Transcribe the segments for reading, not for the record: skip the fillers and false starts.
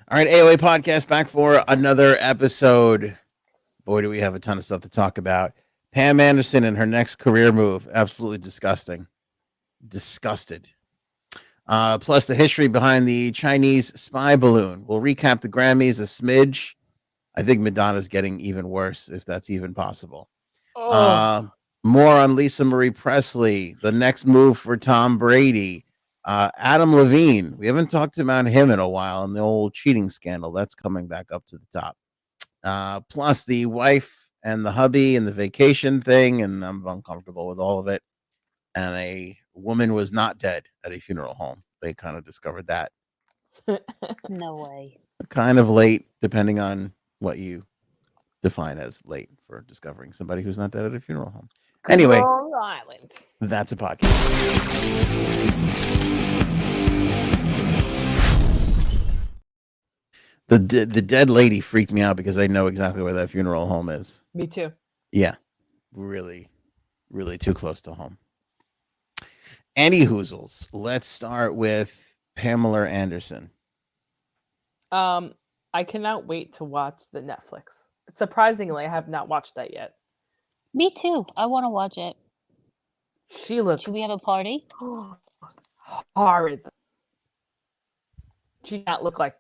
All right, AOA podcast back for another episode. Boy, do we have a ton of stuff to talk about. Pam Anderson and her next career move. Absolutely disgusting. Disgusted. Plus the history behind the Chinese spy balloon. We'll recap the Grammys a smidge. I think Madonna's getting even worse, if that's even possible. Oh, More on Lisa Marie Presley, the next move for Tom Brady. Adam Levine. We haven't talked about him in a while, and the old cheating scandal that's coming back up to the top. Plus the wife and the hubby and the vacation thing, and I'm uncomfortable with all of it. And a woman was not dead at a funeral home. They kind of discovered that No way. kind of late, depending on what you define as late for discovering somebody who's not dead at a funeral home. Anyway, Long Island. that's a podcast. The dead lady freaked me out because I know exactly where that funeral home is. Me too. Yeah, really, really too close to home. Any hoozles. Let's start with Pamela Anderson. I cannot wait to watch the Netflix. Surprisingly, I have not watched that yet. Me too. I want to watch it. She looks Should we have a party? horrid. She not look like.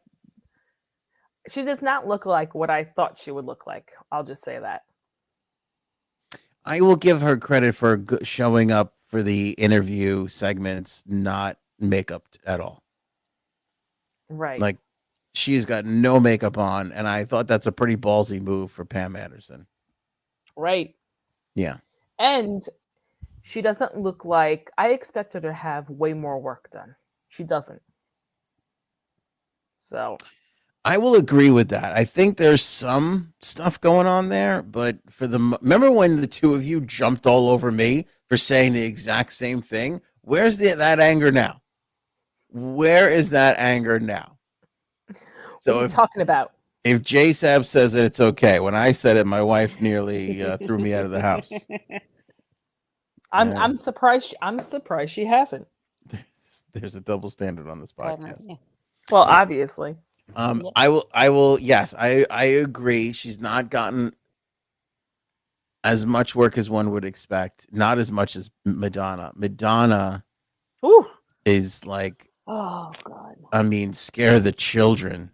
She does not look like what I thought she would look like. I'll just say that. I will give her credit for showing up for the interview segments, not makeup at all. Right. Like she's got no makeup on, and I thought that's a pretty ballsy move for Pam Anderson. right. Yeah. And she doesn't look like I expect her to have way more work done. She doesn't. So I will agree with that. I think there's some stuff going on there, but remember when the two of you jumped all over me for saying the exact same thing? Where's that anger now? Where is that anger now? what So are you talking about? if J Sab says that it's okay, when I said it, my wife nearly threw me out of the house. I'm surprised. I'm surprised she hasn't. There's a double standard on this podcast. Yeah. Well, obviously. Yep. I will. Yes, I agree. She's not gotten as much work as one would expect. Not as much as Madonna. Madonna Ooh. is like, Oh God. I mean, scare the children.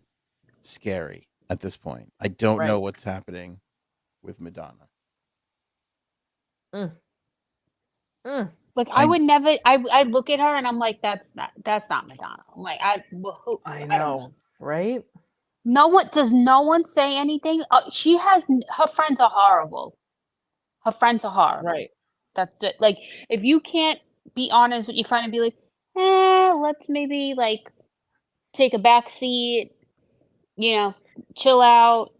Scary at this point. I don't know Right. what's happening with Madonna. Mm. Like I- I would never. I look at her and I'm like, that's not Madonna. I'm like, I don't know, right? No one does. No one say anything. She has her friends are horrible. Her friends are horrible. Right. That's it. Like if you can't be honest with your friend and be like, let's maybe like take a back seat, chill out.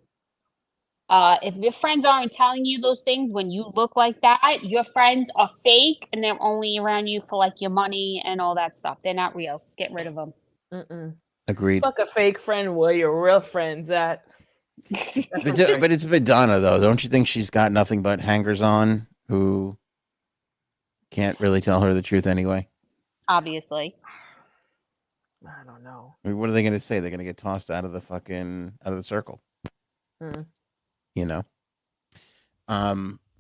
If your friends aren't telling you those things when you look like that, your friends are fake and they're only around you for like your money and all that stuff. They're not real. Get rid of them. Mm-mm. Agreed. Fuck a fake friend where your real friends at. But it's Madonna though. Don't you think she's got nothing but hangers on who can't really tell her the truth anyway? Obviously. I don't know. I mean, what are they going to say? They're going to get tossed out of the circle. Mm. You know.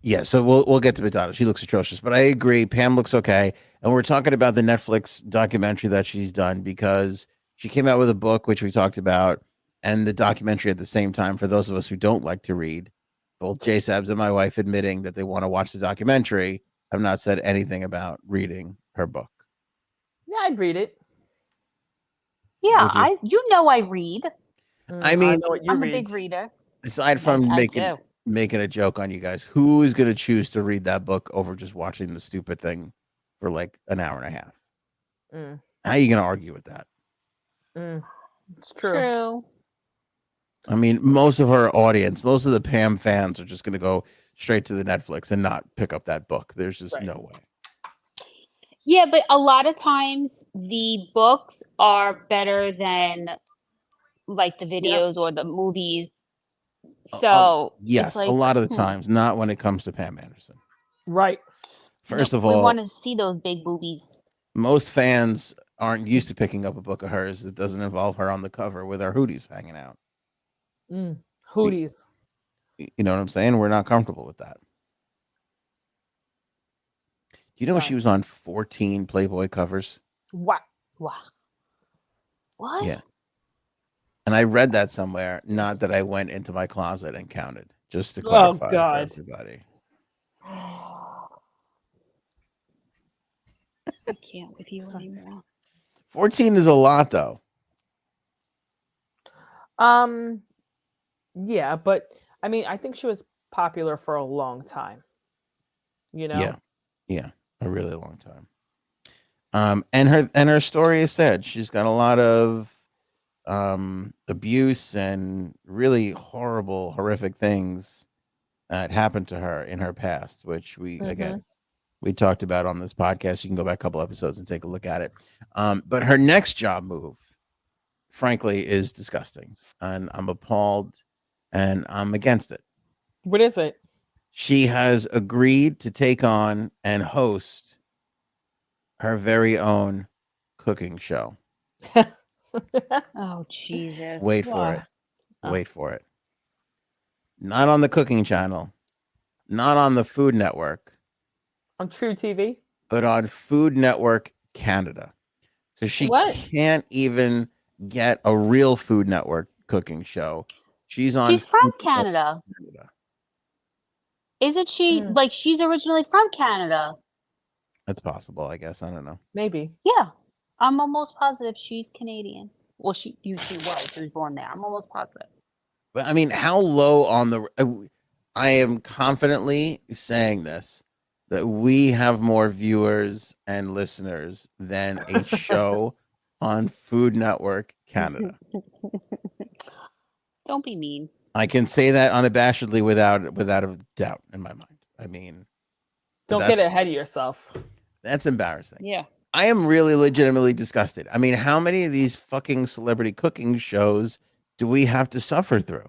Yeah. So we'll get to Madonna. She looks atrocious, but I agree. Pam looks okay, and we're talking about the Netflix documentary that she's done because she came out with a book which we talked about, and the documentary at the same time. For those of us who don't like to read, both J Sabs and my wife admitting that they want to watch the documentary have not said anything about reading her book. Yeah, I'd read it. Yeah, Would you? I read. I mean, know what you I'm read. a big reader. Aside from I do. making a joke on you guys, who is going to choose to read that book over just watching the stupid thing for like an hour and a half? Mm. How are you going to argue with that? Mm. It's true. True. I mean, most of her audience, most of the Pam fans are just going to go straight to the Netflix and not pick up that book. There's just Right. no way. Yeah, but a lot of times the books are better than like the videos or the movies. So Yes, it's like, a lot of the times, not when it comes to Pam Anderson. Right. First of we all, want to see those big boobies. most fans aren't used to picking up a book of hers that doesn't involve her on the cover with our hooties hanging out. Hooties. You know what I'm saying? We're not comfortable with that. You know, Sorry. she was on 14 Playboy covers. Wow. Wow. What? Yeah. And I read that somewhere. Not that I went into my closet and counted, just to clarify for God. everybody. I can't with you anymore. 14 is a lot, though. Yeah, but I mean, I think she was popular for a long time. You know? Yeah, a really long time. And her story is sad. She's got a lot of abuse and really horrible, horrific things that happened to her in her past, which again we talked about on this podcast. You can go back a couple episodes and take a look at it. But her next job move, frankly, is disgusting, and I'm appalled, and I'm against it. What is it? She has agreed to take on and host her very own cooking show. Oh, Jesus. Wait for it. Oh. Wait for it. Not on the Cooking Channel, not on the Food Network, On True TV? but on Food Network Canada. So she What? can't even get a real Food Network cooking show. She's on. She's from Food Network Canada. Canada. Isn't she? Like, she's originally from Canada. That's possible, I guess. I don't know. Maybe. Yeah. I'm almost positive she's Canadian. Well, she was. She was born there. I'm almost positive. But I mean, how low on the? I am confidently saying this, that we have more viewers and listeners than a show on Food Network Canada. Don't be mean. I can say that unabashedly without a doubt in my mind. I mean, Don't get ahead of yourself. That's embarrassing. Yeah. I am really legitimately disgusted. I mean, how many of these fucking celebrity cooking shows do we have to suffer through?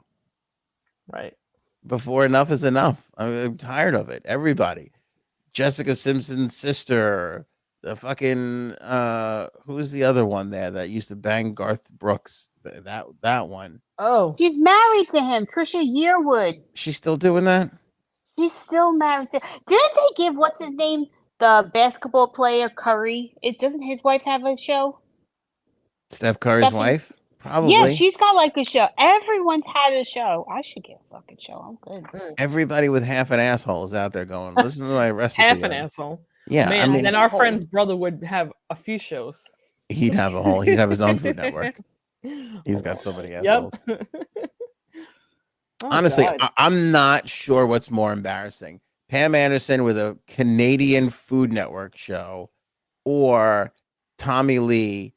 Right. Before enough is enough. I'm tired of it. Everybody. Jessica Simpson's sister, the fucking who's the other one there that used to bang Garth Brooks? That one. Oh. She's married to him, Trisha Yearwood. She's still doing that? She's still married to. Didn't they give what's his name, the basketball player Curry? Doesn't his wife have a show? Steph Curry's wife? Probably. Yeah, she's got like a show. Everyone's had a show. I should get a fucking show. I'm good. Everybody with half an asshole is out there going, listen to my recipe. Half an asshole. Yeah. Man, I mean, then our friend's brother would have a few shows. He'd have his own Food Network. He's got so many assholes. Yep. Honestly, I'm not sure what's more embarrassing. Pam Anderson with a Canadian Food Network show, or Tommy Lee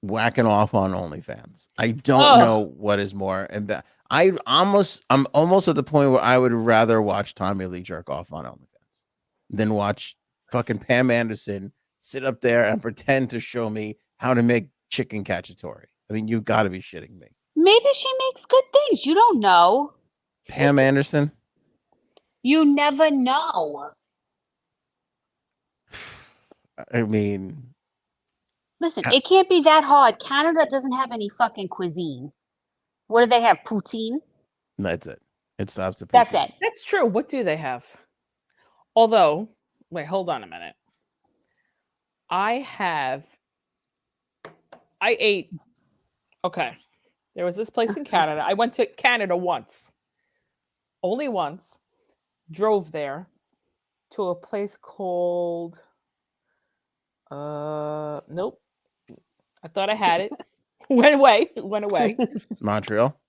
whacking off on OnlyFans. I don't know what is more I'm almost at the point where I would rather watch Tommy Lee jerk off on OnlyFans than watch fucking Pam Anderson sit up there and pretend to show me how to make chicken cacciatore. I mean, you've got to be shitting me. Maybe she makes good things. You don't know. Pam Anderson? You never know. I mean, listen, it can't be that hard. Canada doesn't have any fucking cuisine. What do they have? Poutine? That's it. It stops the poutine. That's it. That's true. What do they have? Although, wait, hold on a minute. I ate. Okay. There was this place in Canada. I went to Canada once. Only once. Drove there to a place called nope. I thought I had it. Went away. Montreal?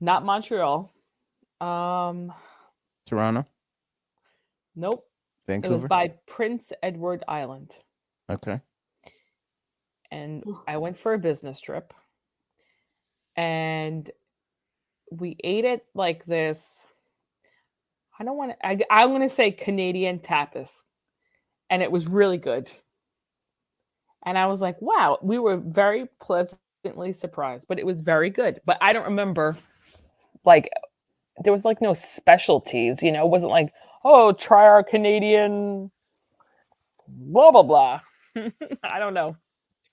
Not Montreal. Toronto? Nope. Vancouver? It was by Prince Edward Island. Okay. And I went for a business trip. And we ate it like this. I'm going to say Canadian tapas. And it was really good. And I was like, wow, we were very pleasantly surprised, but it was very good. But I don't remember, like, there was like no specialties, you know, it wasn't like, oh, try our Canadian blah, blah, blah. I don't know.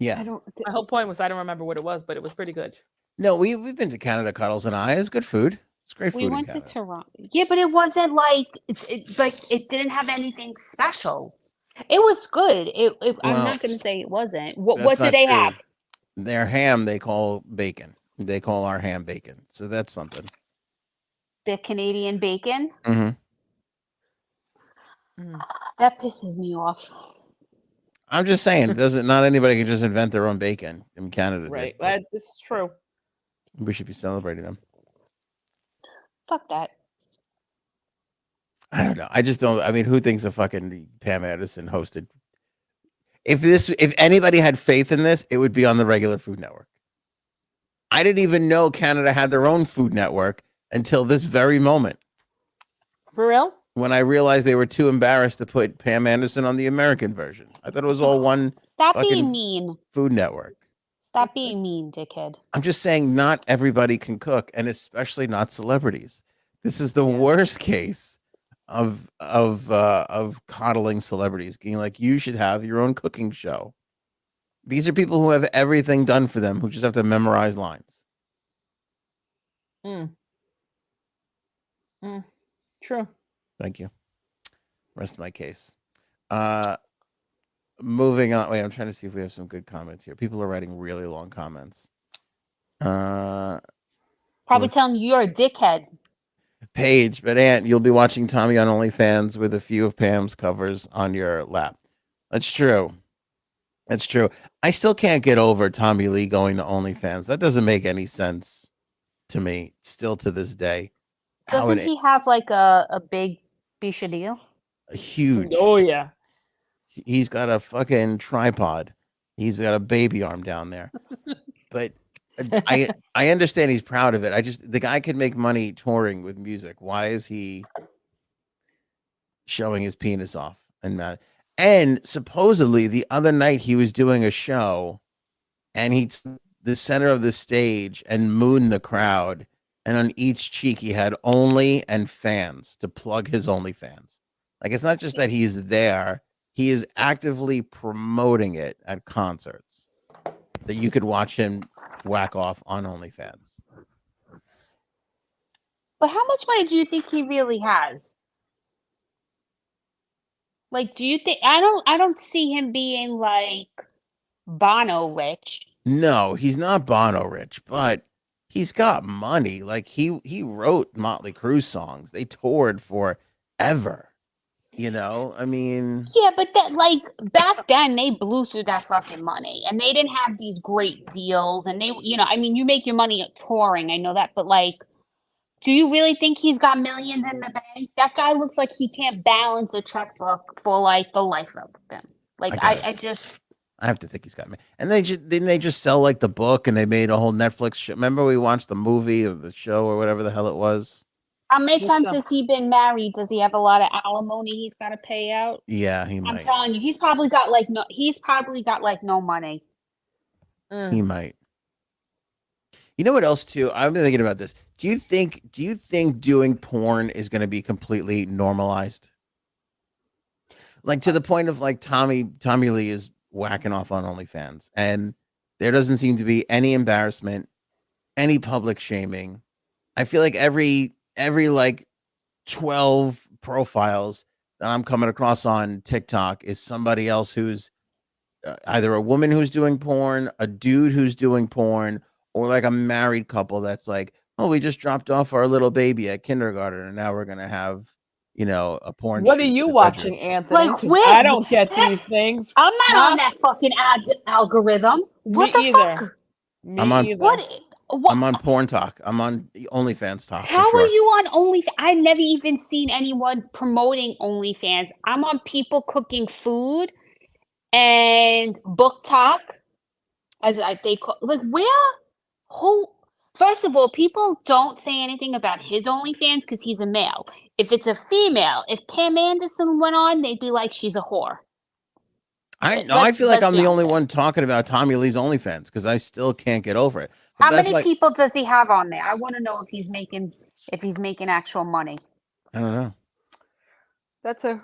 Yeah. My whole point was I don't remember what it was, but it was pretty good. No, we've been to Canada, Cuddles and I. It's good food. It's great We food in went to Canada. Toronto. Yeah, but it wasn't like it didn't have anything special. It was good. I'm Well, not going to say it wasn't. What that's did not they true. have? Their ham they call bacon. They call our ham bacon. So that's something. The Canadian bacon. Mm-hmm. That pisses me off. I'm just saying, not anybody can just invent their own bacon in Canada. Right. Did, This is true. we should be celebrating them. Fuck that. I don't know. I just don't. I mean, who thinks a fucking Pam Anderson hosted? If anybody had faith in this, it would be on the regular Food Network. I didn't even know Canada had their own Food Network until this very moment. For real? When I realized they were too embarrassed to put Pam Anderson on the American version. I thought it was all one Stop fucking being mean. Food Network. Stop being mean, dickhead. I'm just saying not everybody can cook, and especially not celebrities. This is the worst case of coddling celebrities, being like, you should have your own cooking show. These are people who have everything done for them, who just have to memorize lines. True. Thank you. Rest of my case. Moving on. Wait, I'm trying to see if we have some good comments here. People are writing really long comments. Probably telling you you're a dickhead. Paige, but Aunt, you'll be watching Tommy on OnlyFans with a few of Pam's covers on your lap. That's true. That's true. I still can't get over Tommy Lee going to OnlyFans. That doesn't make any sense to me, still to this day. Doesn't he have like a big deal? A huge. Oh, yeah. He's got a fucking tripod. He's got a baby arm down there. But I understand he's proud of it. The guy could make money touring with music. Why is he showing his penis off? And supposedly the other night he was doing a show and he took the center of the stage and mooned the crowd. And on each cheek he had only and fans to plug his OnlyFans. Like, it's not just that he's there. He is actively promoting it at concerts that you could watch him whack off on OnlyFans. But how much money do you think he really has? Like, do you think I don't see him being like Bono rich. No, he's not Bono rich, but he's got money. Like he wrote Motley Crue songs. They toured forever. You know, I mean, yeah, but that like back then they blew through that fucking money, and they didn't have these great deals, and they, you know, I mean, you make your money at touring, I know that, but like, do you really think he's got millions in the bank? That guy looks like he can't balance a checkbook for like the life of him. Like I have to think he's got me. And didn't they just sell like the book, and they made a whole Netflix show. Remember we watched the movie or the show or whatever the hell it was. How many times has he been married? Does he have a lot of alimony he's got to pay out? Yeah, he might. I'm telling you, he's probably got like no money. He might. You know what else too? I've been thinking about this. Do you think doing porn is going to be completely normalized? Like to the point of like Tommy Lee is whacking off on OnlyFans, and there doesn't seem to be any embarrassment, any public shaming. I feel like every like 12 profiles that I'm coming across on TikTok is somebody else who's either a woman who's doing porn, a dude who's doing porn, or like a married couple that's like, oh, we just dropped off our little baby at kindergarten and now we're gonna have, you know, a porn. What are you watching, Anthony? Like, I don't get these things. I'm not on that fucking algorithm. What Me the either. fuck? I'm on either. What? I'm on Porn Talk. I'm on OnlyFans Talk. How are you on OnlyFans? I've never even seen anyone promoting OnlyFans. I'm on people cooking food and book talk, as they call. Like, first of all, people don't say anything about his OnlyFans because he's a male. If it's a female, if Pam Anderson went on, they'd be like, she's a whore. I feel like I'm the only one talking about Tommy Lee's OnlyFans because I still can't get over it. But how many people does he have on there? I want to know if he's making actual money. I don't know. That's a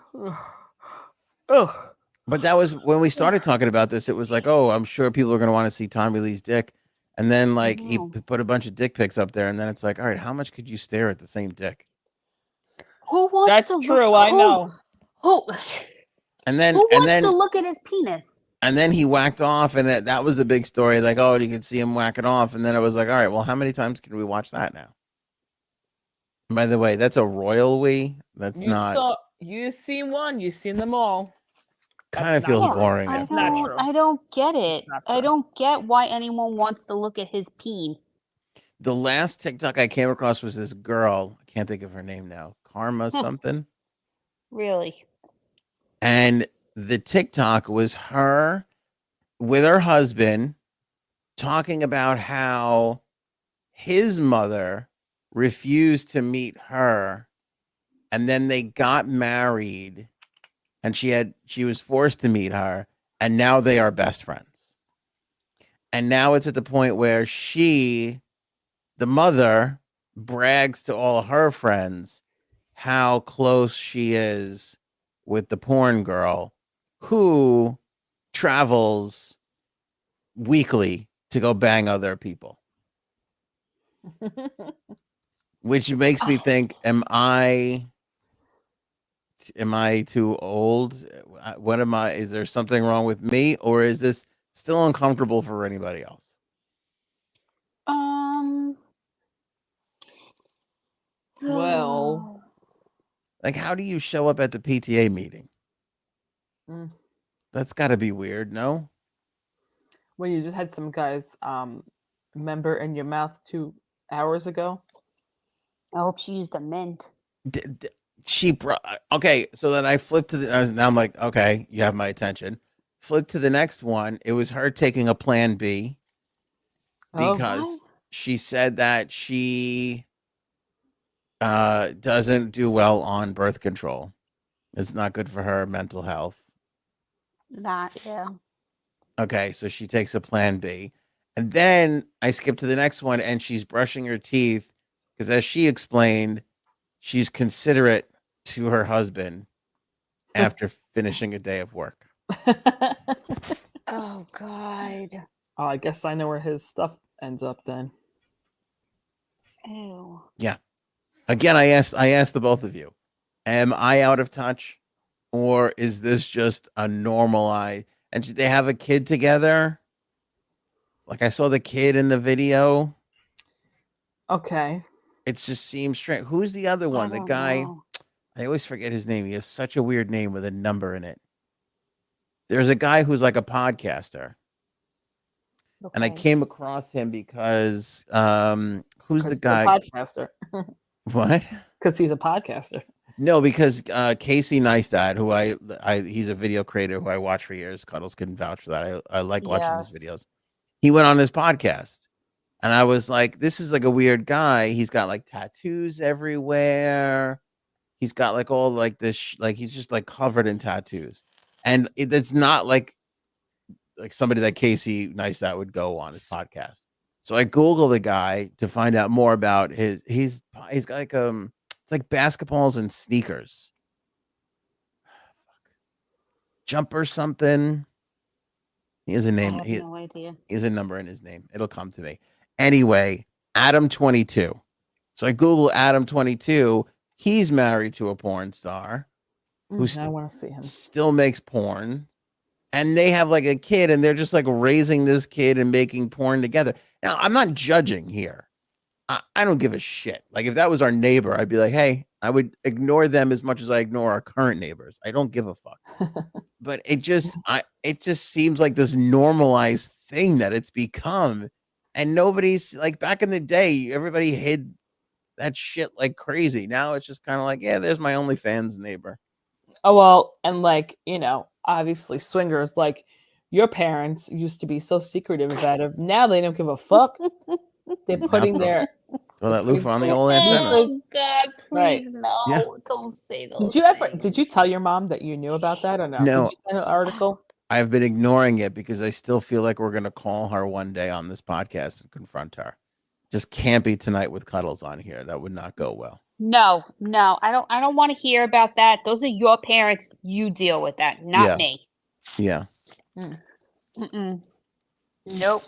But that was when we started talking about this. It was like, oh, I'm sure people are going to want to see Tommy Lee's dick. And then, like, he know. put a bunch of dick pics up there. And then it's like, all right, how much could you stare at the same dick? Who wants That's to true. look? I know. Who And then, who and wants then, to look at his penis? and then he whacked off. And that was the big story. Like, oh, you could see him whacking off. And then it was like, all right, well, how many times can we watch that now? And by the way, that's a royal we. That's not. You seen one. You seen them all. Kind of That's feels not true. boring. That's at not first. true. I don't get it. not I true. don't get why anyone wants to look at his peen. The last TikTok I came across was this girl. I can't think of her name now. Karma something. Really? And the TikTok was her with her husband talking about how his mother refused to meet her, and then they got married, and she was forced to meet her, and now they are best friends. And now it's at the point where the mother, brags to all her friends how close she is with the porn girl who travels weekly to go bang other people, which makes me think, am I too old? What am I? Is there something wrong with me, or is this still uncomfortable for anybody else? Well. Like, how do you show up at the PTA meeting? Mm. That's got to be weird, no? When you just had some guy's member in your mouth 2 hours ago. I hope she used a mint. Okay, so then I flipped to now I'm like, okay, you have my attention. Flip to the next one. It was her taking a plan B because she said that she doesn't do well on birth control. It's not good for her mental health. Yeah. Okay, so she takes a plan B. And then I skip to the next one, and she's brushing her teeth because, as she explained, she's considerate to her husband after finishing a day of work. Oh, God. Oh, I guess I know where his stuff ends up then. Ew. Yeah. Again, I asked the both of you, am I out of touch, or is this just a normal and should they have a kid together? Like, I saw the kid in the video. Okay. It just seems strange. Who's the other one? The guy, I always forget his name. He has such a weird name with a number in it. There's a guy who's like a podcaster. Okay. And I came across him because who's the guy? Podcaster. What? Because he's a podcaster. No, because Casey Neistat, who he's a video creator who I watch for years. Cuddles can vouch for that. I like watching his videos. He went on his podcast, and I was like, this is like a weird guy. He's got like tattoos everywhere. He's got like all like this, like he's just like covered in tattoos, and it's not like somebody that Casey Neistat would go on his podcast. So I Google the guy to find out more about he's got like it's like basketballs and sneakers. Jumper something. He has a name. I have no idea. He has a number in his name. It'll come to me. Anyway, Adam 22. So I Google Adam 22. He's married to a porn star who I want to see him. Still makes porn. And they have like a kid, and they're just like raising this kid and making porn together. Now, I'm not judging here. I don't give a shit. Like, if that was our neighbor, I'd be like, hey, I would ignore them as much as I ignore our current neighbors. I don't give a fuck. But it just seems like this normalized thing that it's become. And nobody's like, back in the day, everybody hid that shit like crazy. Now it's just kind of like, yeah, there's my OnlyFans neighbor. Oh, well, and like, obviously swingers, like your parents used to be so secretive about it. Now they don't give a fuck. They're putting their that loofah on the old antenna. Oh God, please no! Yeah. Don't say those. Did you tell your mom that you knew about that or no? No. Did you send an article? I've been ignoring it because I still feel like we're gonna call her one day on this podcast and confront her. Just can't be tonight with Cuddles on here. That would not go well. No, I don't want to hear about that. Those are your parents. You deal with that, not me. Yeah. Mm-mm. Nope.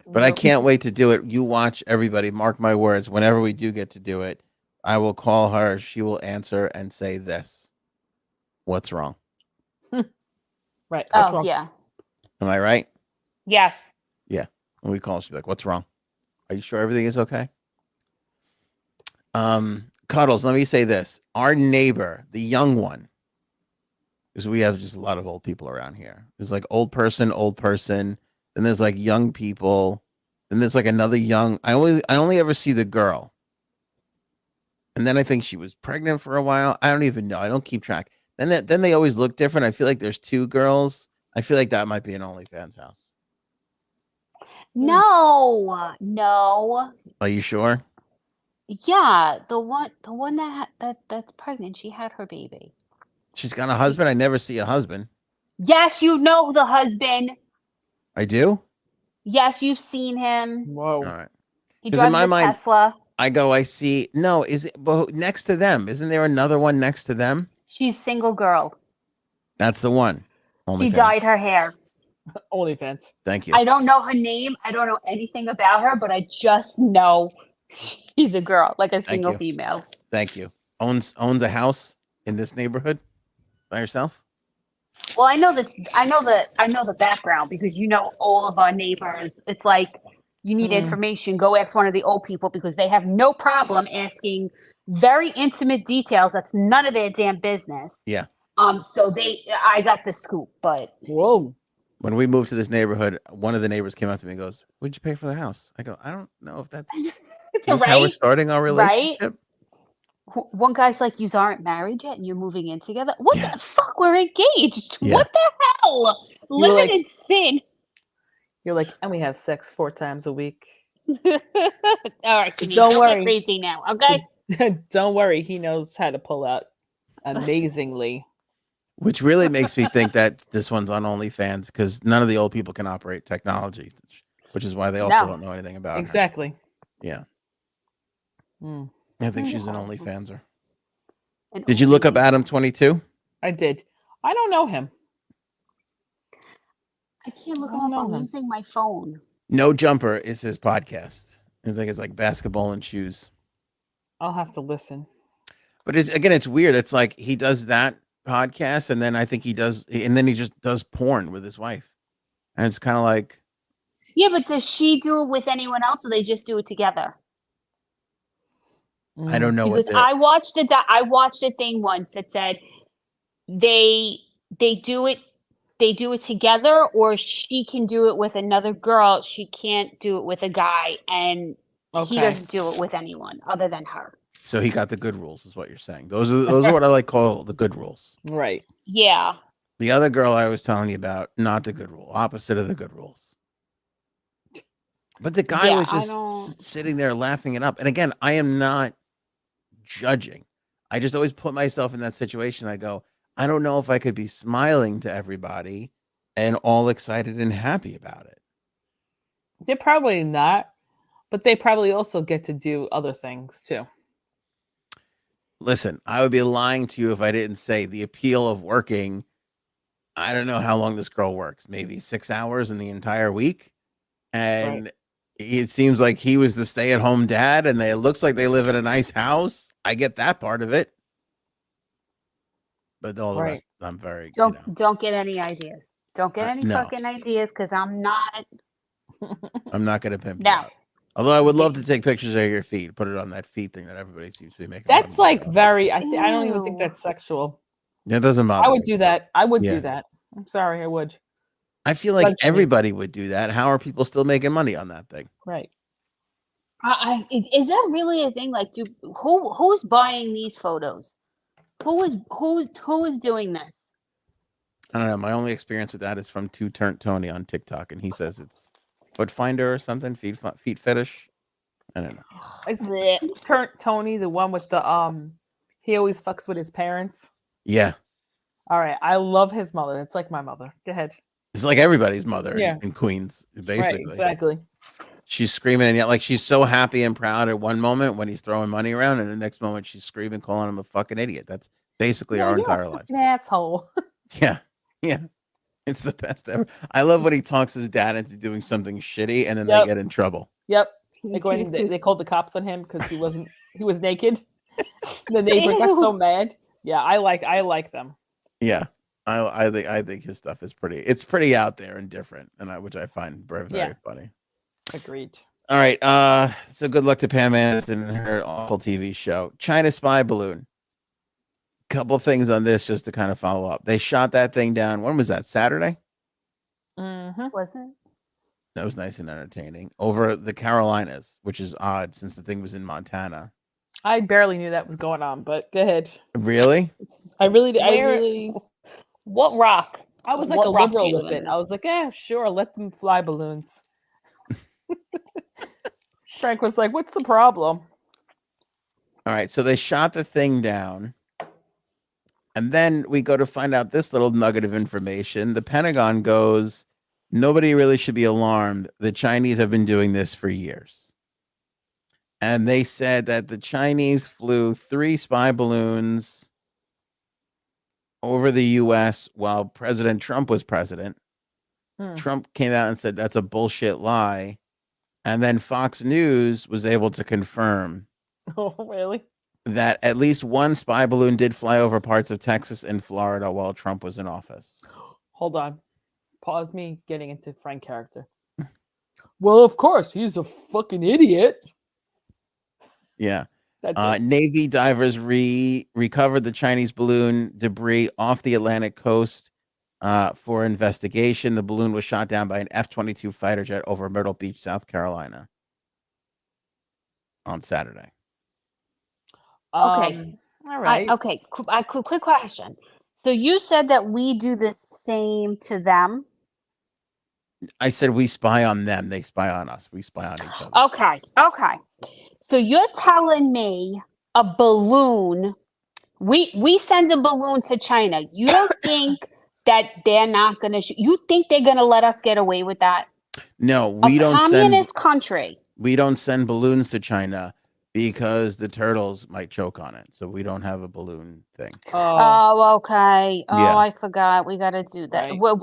But I Nope. can't wait to do it. You watch, everybody. Mark my words. Whenever we do get to do it, I will call her. She will answer and say this. What's wrong? Right. What's Oh wrong? yeah. Am I right? Yes. Yeah. When we call her, she'll be like, what's wrong? Are you sure everything is okay? Cuddles, let me say this. Our neighbor, the young one, because we have just a lot of old people around here. There's like old person, then there's like young people, then there's like another young. I only ever see the girl. And then I think she was pregnant for a while. I don't even know. I don't keep track. Then they always look different. I feel like there's two girls. I feel like that might be an OnlyFans house. No. No. Are you sure? Yeah, the one that's pregnant, she had her baby. She's got a husband. I never see a husband. Yes, you know the husband. I do? Yes, you've seen him. Whoa. All right. He 'Cause in drives my a mind- Tesla. I see. No, is it but next to them? Isn't there another one next to them? She's single girl. That's the one. She OnlyFans. dyed her hair. OnlyFans. Thank you. I don't know her name. I don't know anything about her, but I just know she's a girl, like a single you. female. Thank you. Owns a house in this neighborhood by herself? Well, I know the background because you know all of our neighbors. It's like you need information, go ask one of the old people because they have no problem asking very intimate details. That's none of their damn business. Yeah. So I got the scoop, but Whoa. When we moved to this neighborhood, one of the neighbors came up to me and goes, "What'd you pay for the house?" I go, "I don't know if that's is this how we're Right? starting our relationship." One guy's like, "You aren't married yet, and you're moving in together." What Yeah. the fuck? We're engaged. Yeah. What the hell? were Living like- in sin. You're like, and we have sex 4 times a week. All right, Janine, Don't don't worry. get crazy now, okay? Don't worry, he knows how to pull out amazingly. Which really makes me think that this one's on OnlyFans because none of the old people can operate technology, which is why they also No. don't know anything about her. Exactly. Yeah. Mm, I think she's an OnlyFanser. And Did you look up only- Adam 22? I did. I don't know him. I can't look I him don't up. I'm know him. using my phone. No Jumper is his podcast. It's like basketball and shoes. I'll have to listen. But it's weird. It's like he does that podcast, and then I think he just does porn with his wife, and it's kind of like Yeah, but does she do it with anyone else, or they just do it together? I don't know what Because I watched a thing once that said they do it together, or she can do it with another girl. She can't do it with a guy, and he Okay. doesn't do it with anyone other than her. so he got the good rules, is what you're saying. Those are what I like call the good rules. Right. Yeah. The other girl I was telling you about, not the good rule, opposite of the good rules. But the guy Yeah, was I just don't- sitting there laughing it up. And again, I am not judging. I just always put myself in that situation. I go, I don't know if I could be smiling to everybody and all excited and happy about it. They're probably not, but they probably also get to do other things too. Listen, I would be lying to you if I didn't say the appeal of working. I don't know how long this girl works, maybe 6 hours in the entire week. And it seems like he was the stay-at-home dad, and it looks like they live in a nice house. I get that part of it. But all the Right. rest, I'm very, Don't get any ideas. Don't get any no. fucking ideas because I'm not. I'm not going to pimp you No. out. Although I would love to take pictures of your feet, put it on that feet thing that everybody seems to be making. a lot of That's money like off. very. I don't even think Ew. that's sexual. It doesn't bother I would me. do that. I would Yeah. do that. I'm sorry, I would. I feel like Judge me. everybody would do that. How are people still making money on that thing? Right. Is that really a thing? Like, who's buying these photos? Who is doing this? I don't know. My only experience with that is from Two Turnt Tony on TikTok, and he says it's foot finder or something, feet fetish. I don't know. Is Blech. Tony the one with the he always fucks with his parents? Yeah, All right. I love his mother. It's like my mother. Go ahead. it's like everybody's mother Yeah. in Queens, basically. Right, exactly. She's screaming, and yet, like, she's so happy and proud at one moment when he's throwing money around, and the next moment she's screaming, calling him a fucking idiot. That's basically No, our you're a entire life. fucking asshole. Yeah, yeah. It's the best ever. I love when he talks his dad into doing something shitty, and then they Yep. get in trouble. Yep. Like when they called the cops on him because he was naked. The neighbor got so mad. Yeah, I like them. Yeah, I think his stuff is pretty. It's pretty out there and different, and which I find very funny. Agreed. All right. So good luck to Pam Anderson and her awful TV show, China Spy Balloon. Couple things on this just to kind of follow up. They shot that thing down. When was that? Saturday? Was it? That was nice and entertaining. Over the Carolinas, which is odd since the thing was in Montana. I barely knew that was going on, but go ahead. Really? I really. What rock? I was like What a rock liberal do you with live it. in? I was like, sure, let them fly balloons. Frank was like, what's the problem? All right. So they shot the thing down. And then we go to find out this little nugget of information. The Pentagon goes, nobody really should be alarmed. The Chinese have been doing this for years. And they said that the Chinese flew 3 spy balloons over the U.S. while President Trump was president. Trump came out and said that's a bullshit lie. And then Fox News was able to confirm Oh, really? that at least one spy balloon did fly over parts of Texas and Florida while Trump was in office. Hold on. Pause me getting into Frank character. Well, of course, he's a fucking idiot. Yeah. That's it. Navy divers recovered the Chinese balloon debris off the Atlantic coast for investigation. The balloon was shot down by an F-22 fighter jet over Myrtle Beach, South Carolina on Saturday. Okay. All right. Quick question. So you said that we do the same to them? I said we spy on them. They spy on us. We spy on each other. Okay. So you're telling me a balloon, we send a balloon to China. You don't think that they're not going to shoot? You think they're going to let us get away with that? No, we don't communist country. We don't send balloons to China because the turtles might choke on it. So we don't have a balloon thing. Oh, okay. Oh, Yeah. I forgot. We got to do that. Right. Well,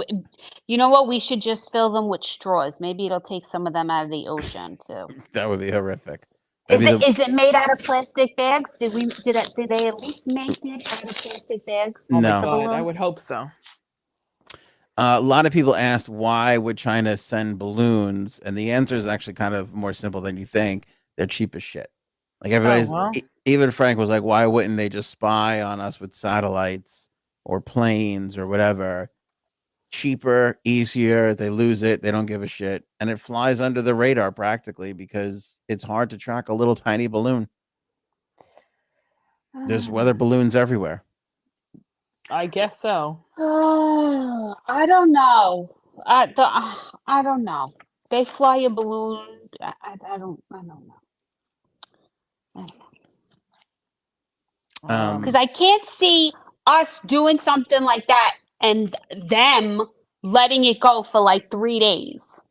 you know what? We should just fill them with straws. Maybe it'll take some of them out of the ocean too. That would be horrific. Is it made out of plastic bags? Did they at least make it out of plastic bags? Oh No. my God, I would hope so. A lot of people asked why would China send balloons, and the answer is actually kind of more simple than you think. They're cheap as shit. Like everybody's, even Frank was like, why wouldn't they just spy on us with satellites or planes or whatever? Cheaper, easier. They lose it. They don't give a shit, and it flies under the radar practically because it's hard to track a little tiny balloon. There's weather balloons everywhere. I guess so. I don't know. I don't know. They fly a balloon. I don't know. Because I can't see us doing something like that and them letting it go for like 3 days.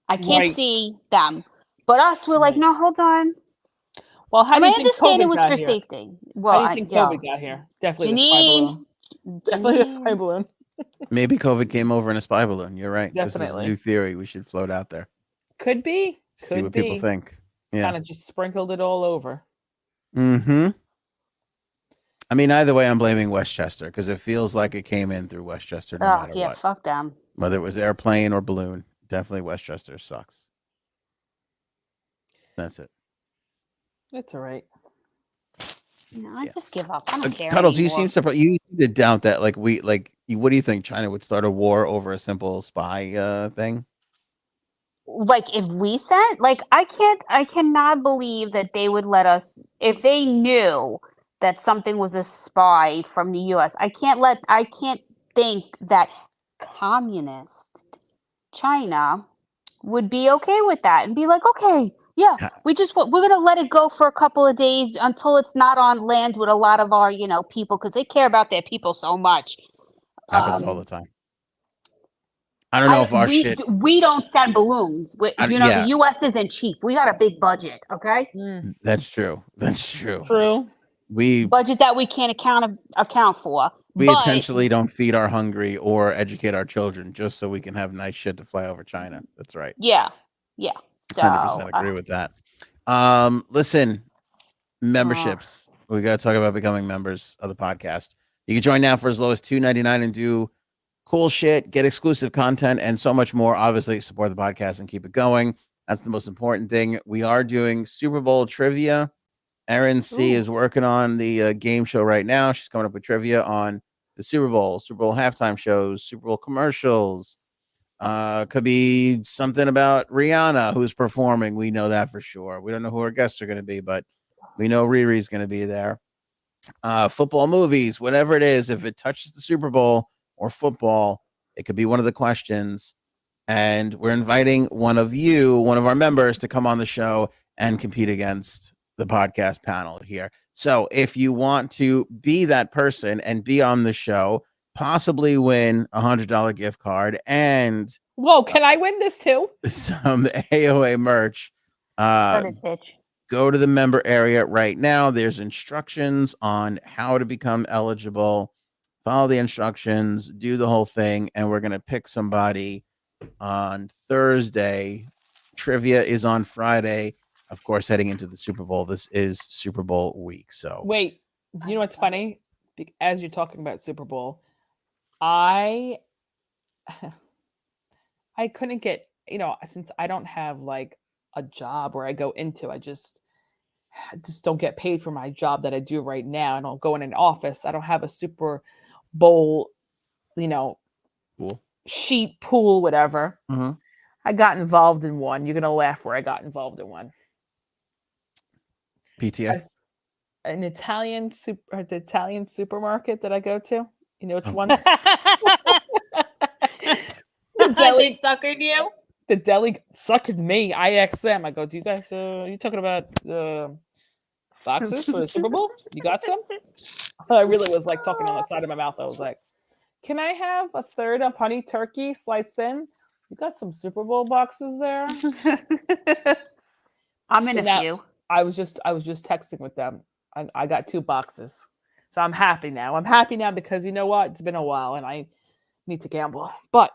I can't see them. But us, we're like, no, hold on. Well, how do you think understand COVID it was got for here? safety. Well, how do you think COVID got here? Definitely the spy Janine. balloon. Definitely the spy balloon. Maybe COVID came over in a spy balloon. You're right. This is Definitely. a new theory. We should float out there. Could be. See what people think. Yeah. Kind of just sprinkled it all over. Mm-hmm. I mean, either way, I'm blaming Westchester because it feels like it came in through Westchester no matter what. Fuck them. Whether it was airplane or balloon, definitely Westchester sucks. That's it. That's all right. I just give up. I don't care Cuddles, anymore. you seem surprised. You seem to doubt that. What do you think? China would start a war over a simple spy thing? Like if we sent, I cannot believe that they would let us, if they knew that something was a spy from the US. I can't think that communist China would be okay with that and be like, okay, yeah, we're going to let it go for a couple of days until it's not on land with a lot of our, people, because they care about their people so much. Happens all the time. I don't know if our shit. We don't send balloons. The U.S. isn't cheap. We got a big budget, okay? That's true. That's true. True. Budget that we can't account for. We But intentionally don't feed our hungry or educate our children just so we can have nice shit to fly over China. That's right. yeah. So 100% agree with that. Listen, memberships. We got to talk about becoming members of the podcast. You can join now for as low as $2.99 and do cool shit, get exclusive content, and so much more. Obviously, support the podcast and keep it going. That's the most important thing. We are doing Super Bowl trivia. Erin C is working on the game show right now. She's coming up with trivia on the Super Bowl halftime shows, Super Bowl commercials. Could be something about Rihanna who's performing. We know that for sure. We don't know who our guests are going to be, but we know Riri's going to be there. Football movies, whatever it is, if it touches the Super Bowl or football, it could be one of the questions. And we're inviting one of our members, to come on the show and compete against the podcast panel here. So if you want to be that person and be on the show, possibly win $100 gift card and Whoa, can I win this too? some AOA merch, pitch. go to the member area right now. There's instructions on how to become eligible. Follow the instructions, do the whole thing, and we're going to pick somebody on Thursday. Trivia is on Friday. Of course, heading into the Super Bowl. This is Super Bowl week. So Wait, you know what's funny? As you're talking about Super Bowl, I couldn't get, since I don't have like a job where I go into, I just don't get paid for my job that I do right now. I don't go in an office. I don't have a Super Bowl, cool. sheet pool, whatever. Mm-hmm. I got involved in one. You're gonna laugh where I got involved in one. PTA. An Italian the Italian supermarket that I go to. You know which one? The deli. They suckered you? The deli suckered me. I asked them. I go, "Do you guys? You talking about boxes for the Super Bowl? You got some?" I really was like talking on the side of my mouth. I was like, "Can I have a third of honey turkey sliced thin? You got some Super Bowl boxes there?" I'm in So a few. I was just texting with them. I got 2 boxes. So I'm happy now. I'm happy now because you know what? It's been a while and I need to gamble. But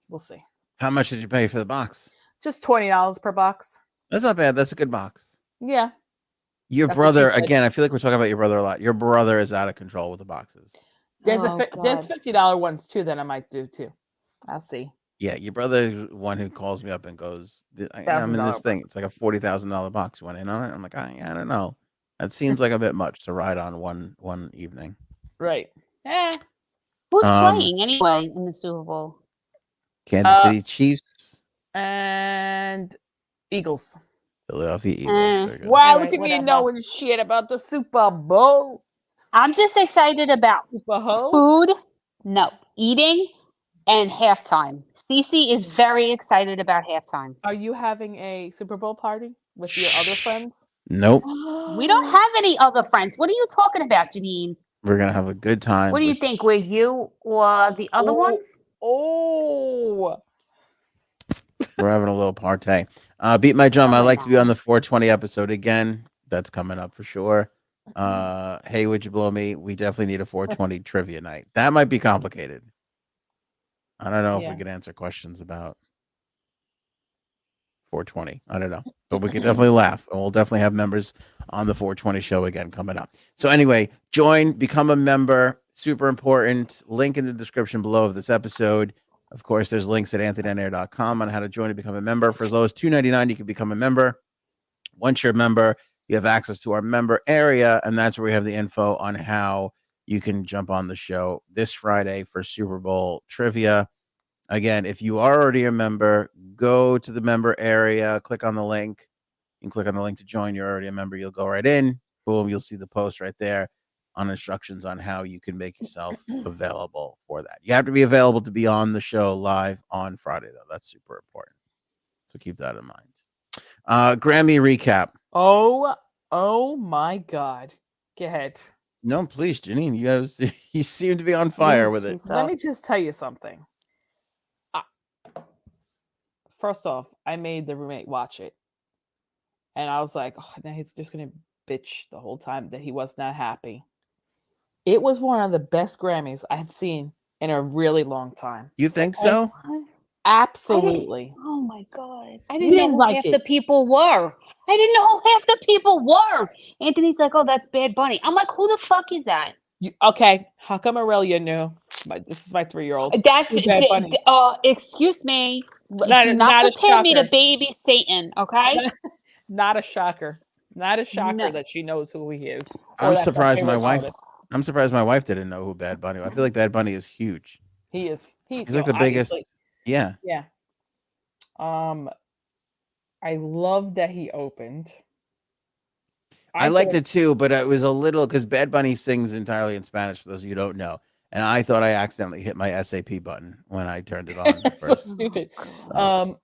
we'll see. How much did you pay for the box? Just $20 per box. That's not bad. That's a good box. Yeah. Your That's what brother, she said. again, I feel like we're talking about your brother a lot. Your brother is out of control with the boxes. There's God. $50 ones too that I might do too. I'll see. Yeah, your brother is one who calls me up and goes, I'm in this thing. It's like a $40,000 box. You want in on it? I'm like, I don't know. That seems like a bit much to ride on one evening. Right. Who's playing anyway in the Super Bowl? Kansas City Chiefs and Eagles. Philadelphia Eagles. Very good. Wow, All look right, at me whatever. knowing shit about the Super Bowl. I'm just excited about Super Bowl? food, eating, and halftime. Cece is very excited about halftime. Are you having a Super Bowl party with your other friends? Nope. We don't have any other friends. What are you talking about, Janine? We're going to have a good time. What do you think? We're you or the other ones? Oh. We're having a little party. Beat My Drum. Oh I'd my like to be God. on the 420 episode again. That's coming up for sure. Hey, would you blow me? We definitely need a 420 trivia night. That might be complicated. I don't know if we could answer questions about 420. I don't know, but we could definitely laugh, and we'll definitely have members on the 420 show again coming up. So anyway, join, become a member. Super important. Link in the description below of this episode. Of course, there's links at anthonyonair.com on how to join and become a member. For as low as $2.99, you can become a member. Once you're a member, you have access to our member area, and that's where we have the info on how you can jump on the show this Friday for Super Bowl trivia. Again, if you are already a member, go to the member area, click on the link. You can click on the link to join. You're already a member. You'll go right in. Boom, you'll see the post right there on instructions on how you can make yourself available for that. You have to be available to be on the show live on Friday, though. That's super important. So keep that in mind. Grammy recap. Oh my God. Go ahead. No, please, Janine. You seem to be on fire with it. Let me just tell you something. First off, I made the roommate watch it. And I was like, oh, now he's just going to bitch the whole time that he was not happy. It was one of the best Grammys I've seen in a really long time. You think so? What? Absolutely. Oh my god! I You didn't know didn't who like half it. the people were. I didn't know who half the people were. Anthony's like, "Oh, that's Bad Bunny." I'm like, "Who the fuck is that?" Okay, how come Aurelia knew? This is my 3-year-old. That's Who Bad Bunny? excuse me. Do not Not a compare me to shocker. baby Satan, okay? Not a shocker. Not a shocker No. that she knows who he is. Or I'm that's her surprised my favorite wife. artist. I'm surprised my wife didn't know who Bad Bunny. I feel like Bad Bunny is huge. He is. He's like the Obviously. biggest. Yeah, Yeah. I love that he opened. I thought- liked it too, but it was a little because Bad Bunny sings entirely in Spanish. For those of you who don't know, and I thought I accidentally hit my SAP button when I turned it on It's so first. stupid. Oh.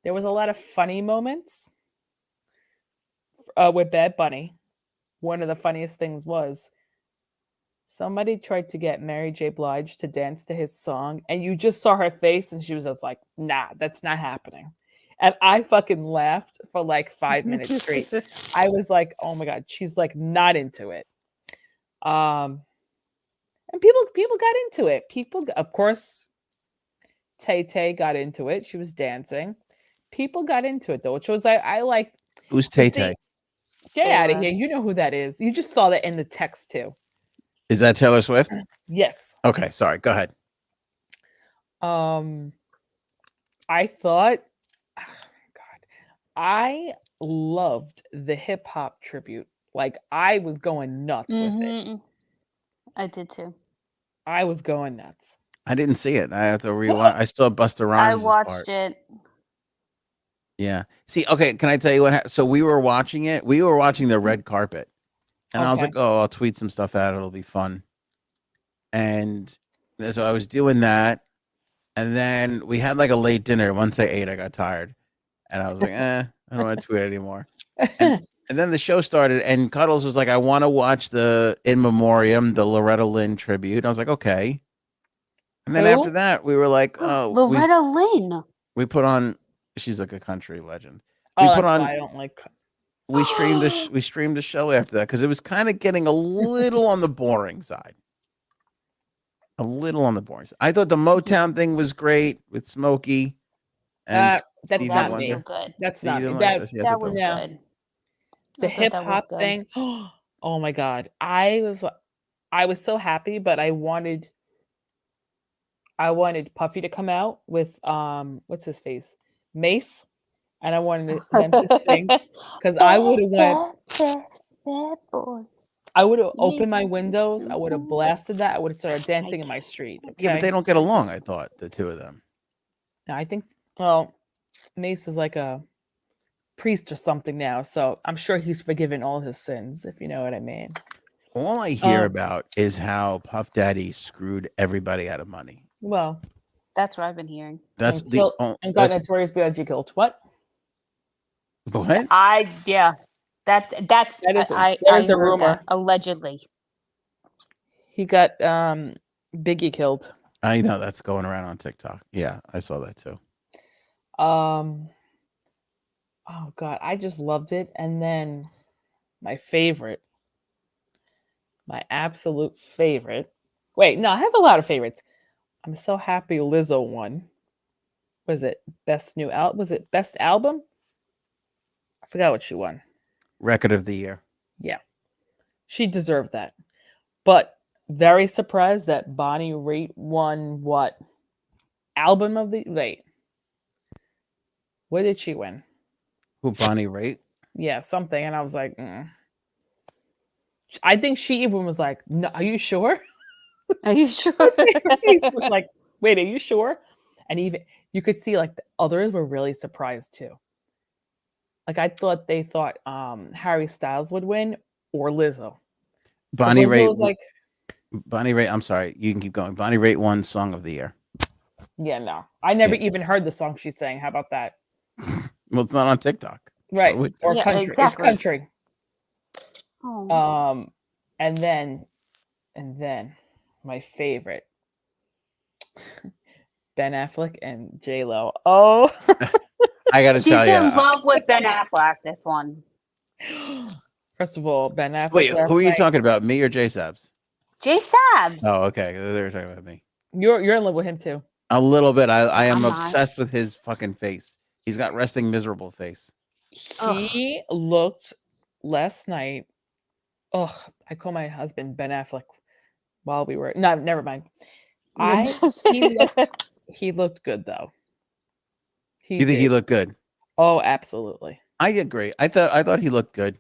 There was a lot of funny moments with Bad Bunny. One of the funniest things was somebody tried to get Mary J. Blige to dance to his song, and you just saw her face, and she was just like, "Nah, that's not happening." And I fucking laughed for like 5 minutes straight. I was like, "Oh my god, she's like not into it." And people got into it. Of course, Tay Tay got into it. She was dancing. People got into it though, which was I liked. Who's But Tay see, Tay? get out of AOA. here. You know who that is. You just saw that in the text too. Is that Taylor Swift? Yes. Okay, sorry. Go ahead. I thought, oh God, I loved the hip hop tribute. Like I was going nuts with it. Mhm. I did too. I was going nuts. I didn't see it. I have to rewatch. I saw Busta I Rhymes' watched part. it. Yeah. See, okay, can I tell you what happened? So we were watching it. We were watching the red carpet. And I was Okay. like, oh, I'll tweet some stuff out. It'll be fun. And so I was doing that. And then we had like a late dinner. Once I ate, I got tired. And I was like, I don't want to tweet anymore. And then the show started, and Cuddles was like, I want to watch the In Memoriam, the Loretta Lynn tribute. And I was like, okay. And then Who? after that, we were like, oh, Loretta Lynn. we put on, she's like a country legend. Oh, We that's put on, why I don't like. we streamed we streamed a show after that because it was kind of getting a little on the boring side. A little on the boring side. I thought the Motown thing was great with Smokey and That's Stevie not That was me. so Wonder. good. That's So not you me. didn't like this? Yeah, I That thought was Yeah. good. The I thought hip that was hop good. thing. Oh my god, I was so happy, but I wanted Puffy to come out with what's his face, Mace, and I wanted them to sing because I would have went. Bad boys. I would have opened my windows. I would have blasted that. I would have started dancing in my street. Okay? Yeah, but they don't get along. I thought the two of them. No, I think. Well, Mace is like a priest or something now, so I'm sure he's forgiven all his sins, if you know what I mean. All I hear about is how Puff Daddy screwed everybody out of money. Well, That's what I've been hearing. That's and the killed, oh, and got that's, notorious B.I.G. killed. What? what? That's That is I there's a heard rumor. that, allegedly. He got Biggie killed. I know that's going around on TikTok. Yeah, I saw that too. Oh god, I just loved it. And then my absolute favorite. Wait, no, I have a lot of favorites. I'm so happy Lizzo won. Was it best new album? Was it best album? I forgot what she won. Record of the year. Yeah. She deserved that. But very surprised that Bonnie Raitt won what? Album of the wait. What did she win? Who, Bonnie Raitt? Yeah, something. And I was like, I think she even was like, no, are you sure? Are you sure? Her face was like, wait, are you sure? And even you could see like the others were really surprised too. Like I thought they thought Harry Styles would win or Lizzo. Bonnie Lizzo Raitt was like, Bonnie Raitt, I'm sorry, you can keep going. Bonnie Raitt won Song of the Year. yeah, no. I never Yeah. even heard the song she sang. How about that? Well, it's not on TikTok. Right. would Or Yeah, country. exactly. It's country. Oh. And then my favorite. Ben Affleck and J-Lo. Oh, I got to She's tell you, in love with Ben Affleck, this one. First of all, Ben Affleck. Wait, last who are you night- talking about? Me or J Sabs? J Sabs. Oh, okay. They were talking about me. You're in love with him too. A little bit. I am I'm not. obsessed with his fucking face. He's got resting miserable face. He looked last night. Oh, I call my husband Ben Affleck while we were. No, never mind. He looked good though. You think he did. looked good? Oh, absolutely. I agree. I thought he looked good.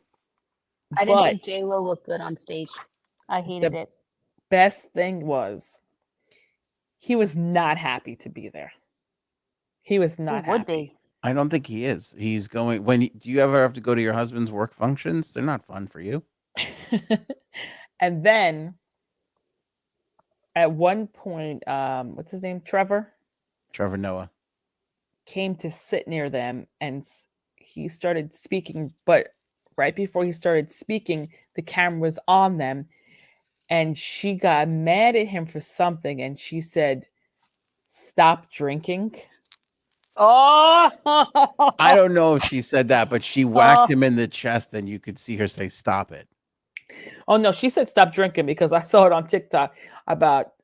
I didn't But think J Lo looked good on stage. I hated it. best thing was he was not happy to be there. He was not Who would happy. be? I don't think he is. He's going. Do you ever have to go to your husband's work functions? They're not fun for you. And then at one point, what's his name? Trevor Noah. came to sit near them and he started speaking. But right before he started speaking, the camera was on them and she got mad at him for something. And she said, "Stop drinking." Oh, I don't know if she said that, but she whacked him in the chest and you could see her say, "Stop it." Oh no, she said stop drinking because I saw it on TikTok about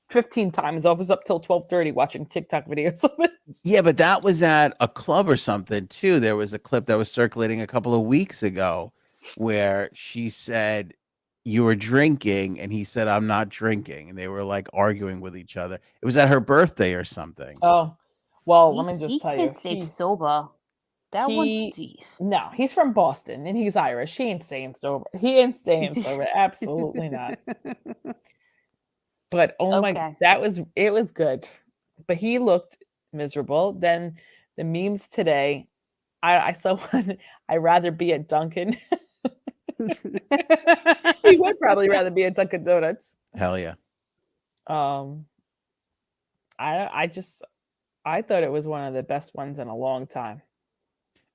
15 times. I was up till 12:30 watching TikTok videos of it. Yeah, but that was at a club or something too. There was a clip that was circulating a couple of weeks ago where she said, "You were drinking," and he said, "I'm not drinking," and they were like arguing with each other. It was at her birthday or something. Oh, well, let me he just tell you. can't stay sober. That one's deep. No, he's from Boston and he's Irish. He ain't staying sober. He ain't staying sober. Absolutely not. But oh my, Okay. it was good. But he looked miserable. Then the memes today, I saw one. I'd rather be at Dunkin'. He would probably rather be at Dunkin' Donuts. Hell yeah. I thought it was one of the best ones in a long time.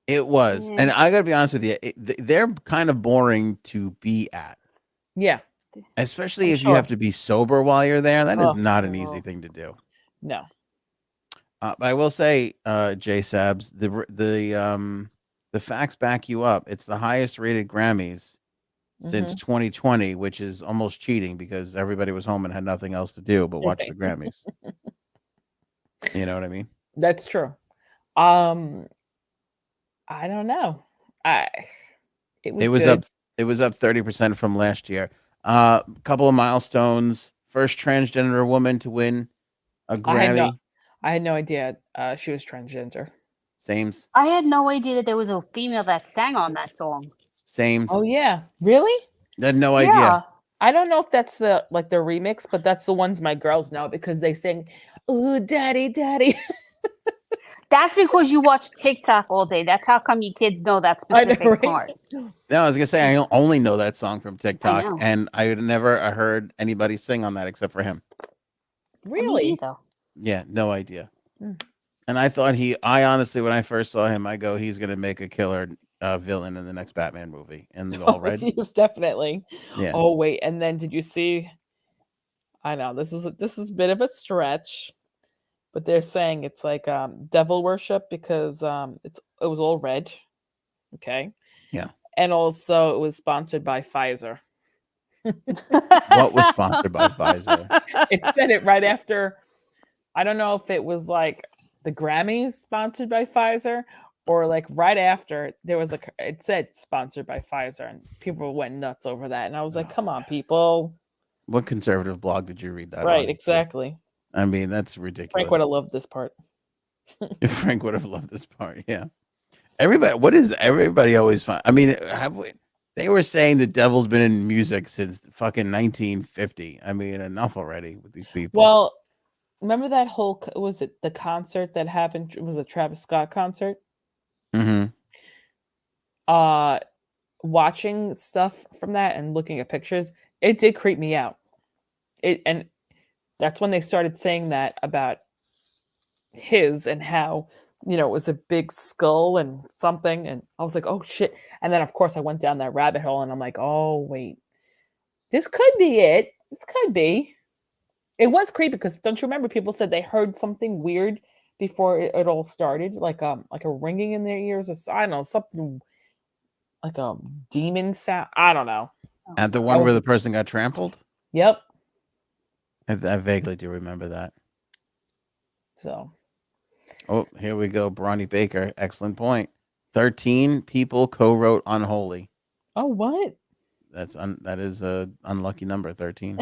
It was. And I got to be honest with you, they're kind of boring to be at. Yeah. Especially if you have to be sober while you're there. That is not an no. easy thing to do. No. But I will say, J Sabs, the facts back you up. It's the highest rated Grammys since 2020, which is almost cheating because everybody was home and had nothing else to do but watch the Grammys. You know what I mean? That's true. I don't know. It was up 30% from last year. Couple of milestones. First transgender woman to win a Grammy. I had no idea she was transgender. Sames. I had no idea that there was a female that sang on that song. Sames. Oh yeah, really? I had no idea. I don't know if that's the remix, but that's the ones my girls know because they sing, "Ooh, daddy, daddy." That's because you watch TikTok all day. That's how come you kids know that specific part. No, I was gonna say I only know that song from TikTok, and I had never heard anybody sing on that except for him. Really? Yeah, no idea. And I thought I honestly, when I first saw him, I go, he's gonna make a killer villain in the next Batman movie. And the all red. Yes, definitely. Yeah. Oh wait, and then did you see? I know this is a bit of a stretch. But they're saying it's like devil worship because it was all red. Okay. Yeah. And also it was sponsored by Pfizer. What was sponsored by Pfizer? It said it right after. I don't know if it was like the Grammys sponsored by Pfizer or like right after there was it said sponsored by Pfizer and people went nuts over that. And I was like, come on, people. What conservative blog did you read that? Right, on? Exactly. I mean, that's ridiculous. Frank would have loved this part. Frank would have loved this part. Yeah. Everybody always find? I mean, they were saying the devil's been in music since fucking 1950. I mean, enough already with these people. Well, remember that whole, was it the concert that happened? It was a Travis Scott concert. Mm-hmm. Watching stuff from that and looking at pictures, it did creep me out. And that's when they started saying that about his and how, it was a big skull and something. And I was like, oh shit. And then of course I went down that rabbit hole and I'm like, oh wait, this could be it. This could be. It was creepy because don't you remember people said they heard something weird before it all started, like a ringing in their ears or I don't know, something like a demon sound. I don't know. At the one where the person got trampled? Yep. I vaguely do remember that. So Oh, here we go. Bronny Baker. Excellent point. 13 people co-wrote Unholy. oh what? That is a unlucky number, 13.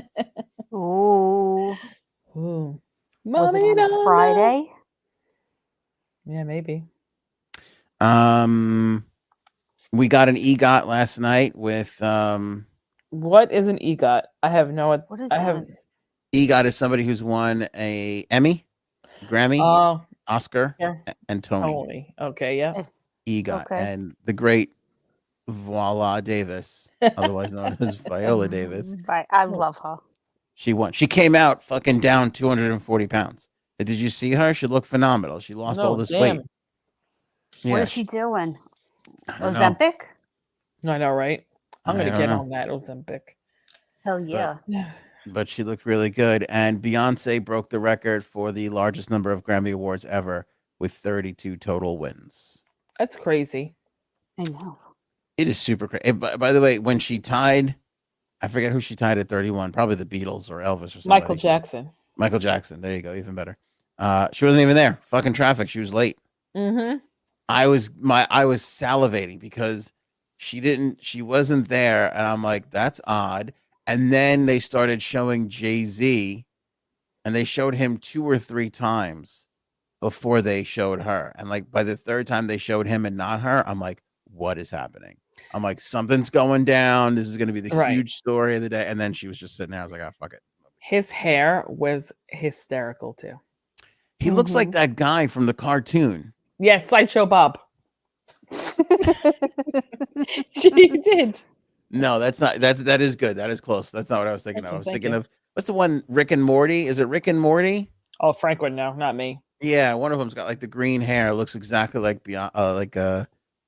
Ooh. Ooh. Was it Mommy on a Donna. Friday? Yeah, maybe. We got an EGOT last night with What is an EGOT? I have no. What is I that? have. EGOT is somebody who's won a Emmy, Grammy, Oh, Oscar, yeah. and Tony. Tony. Okay, yeah. EGOT. Okay. And the great Viola Davis, otherwise known as Viola Davis, I love her. she won. She came out fucking down 240 pounds. Did you see her? She looked phenomenal. She lost all this weight. What is she doing? I don't know. Ozempic? No, I know, right? I'm I gonna don't get know. on that Ozempic. Hell yeah. But she looked really good. And Beyonce broke the record for the largest number of Grammy Awards ever with 32 total wins. That's crazy. I know. It is super crazy. By the way, when she tied, I forget who she tied at 31, probably the Beatles or Elvis or something. Michael Jackson. Michael Jackson. There you go. Even better. She wasn't even there. Fucking traffic. She was late. Mm-hmm. I was salivating because she wasn't there. And I'm like, that's odd. And then they started showing Jay-Z, and they showed him 2 or 3 times before they showed her. And like by the third time they showed him and not her, I'm like, what is happening? I'm like, something's going down. This is going to be the huge story of the day. And then she was just sitting there. I was like, oh, fuck it. His hair was hysterical too. He looks like that guy from the cartoon. Yes, Sideshow Bob. She did. No, that is good. That is close. That's not what I was thinking of. I was thinking of, what's the one, Rick and Morty? Is it Rick and Morty? Oh, Frank would know, not me. Yeah, one of them's got like the green hair. Looks exactly like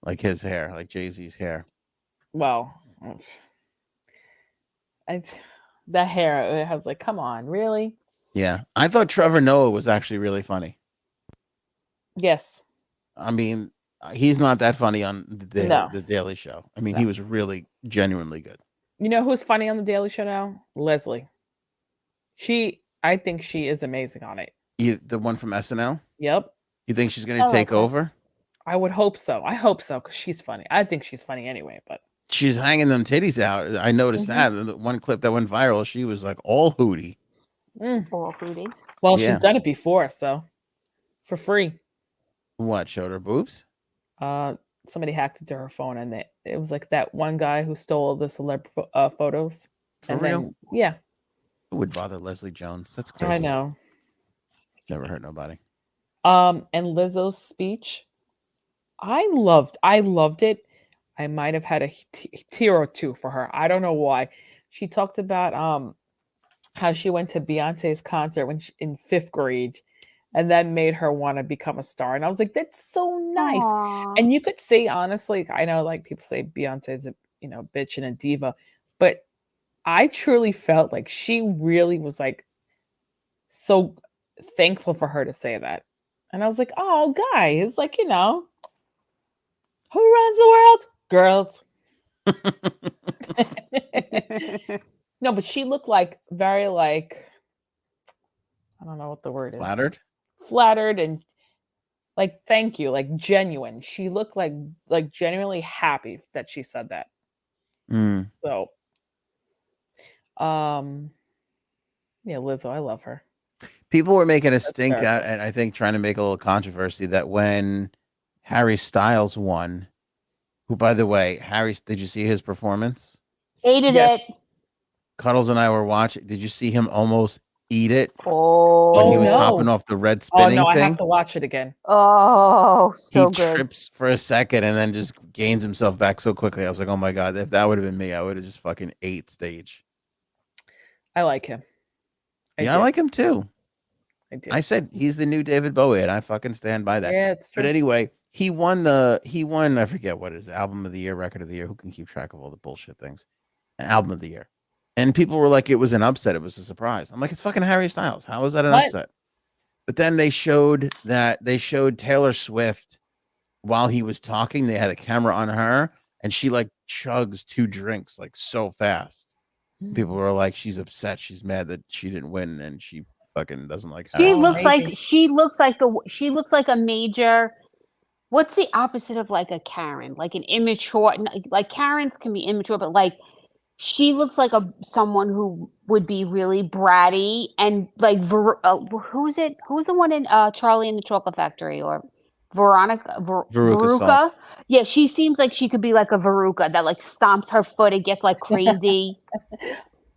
like his hair, like Jay-Z's hair. Well, that hair, I was like, come on, really? Yeah, I thought Trevor Noah was actually really funny. Yes. I mean, he's not that funny on the Daily Show. I mean, he was really genuinely good. You know who's funny on the Daily Show now? Leslie. I think she is amazing on it. The one from SNL? Yep. You think she's going to take over? I would hope so. I hope so, because she's funny. I think she's funny anyway, but she's hanging them titties out. I noticed that. The one clip that went viral, she was like all hootie. All hootie. Well, she's done it before, so for free. What, showed her boobs? Somebody hacked into her phone, and it was like that one guy who stole the celeb photos. For real? Yeah. Who would bother Leslie Jones? That's crazy. I know. Never hurt nobody. And Lizzo's speech, I loved it. I might have had a tear or two for her. I don't know why. She talked about how she went to Beyonce's concert in 5th grade, and that made her want to become a star. And I was like, that's so nice. Aww. And you could say, honestly, I know like people say Beyonce's a bitch and a diva, but I truly felt like she really was like so thankful for her to say that. And I was like, oh, guys, like, who runs the world? Girls. No, but she looked like very like, I don't know what the word is. Flattered and like, thank you, like genuine. She looked like genuinely happy that she said that. So, yeah, Lizzo, I love her. People were making a stink out, and I think trying to make a little controversy that when Harry Styles won, who, by the way, did you see his performance? Hated it. Cuddles and I were watching. Did you see him almost eat it? Oh, when he was hopping off the red spinning thing? I have to watch it again. Oh, so good. He trips for a second and then just gains himself back so quickly. I was like, oh my God, if that would have been me, I would have just fucking ate stage. I like him. I like him too. I said he's the new David Bowie, and I fucking stand by that. Yeah, it's true. But anyway, he won, I forget what it is, album of the year, record of the year. Who can keep track of all the bullshit things? An album of the year. And people were like, it was an upset. It was a surprise. I'm like, it's fucking Harry Styles. How is that an upset? But then they showed Taylor Swift while he was talking. They had a camera on her. and she like chugs 2 drinks like so fast. People were like, she's upset, she's mad that she didn't win, and she fucking doesn't like She Harry. looks maybe. she looks like a major. What's the opposite of like a Karen? Like an immature. Like Karens can be immature, but like she looks like someone who would be really bratty and like who's it? Who's the one in Charlie and the Chocolate Factory or Veruca Salt. Veruca? Yeah, she seems like she could be like a Veruca that like stomps her foot and gets like crazy.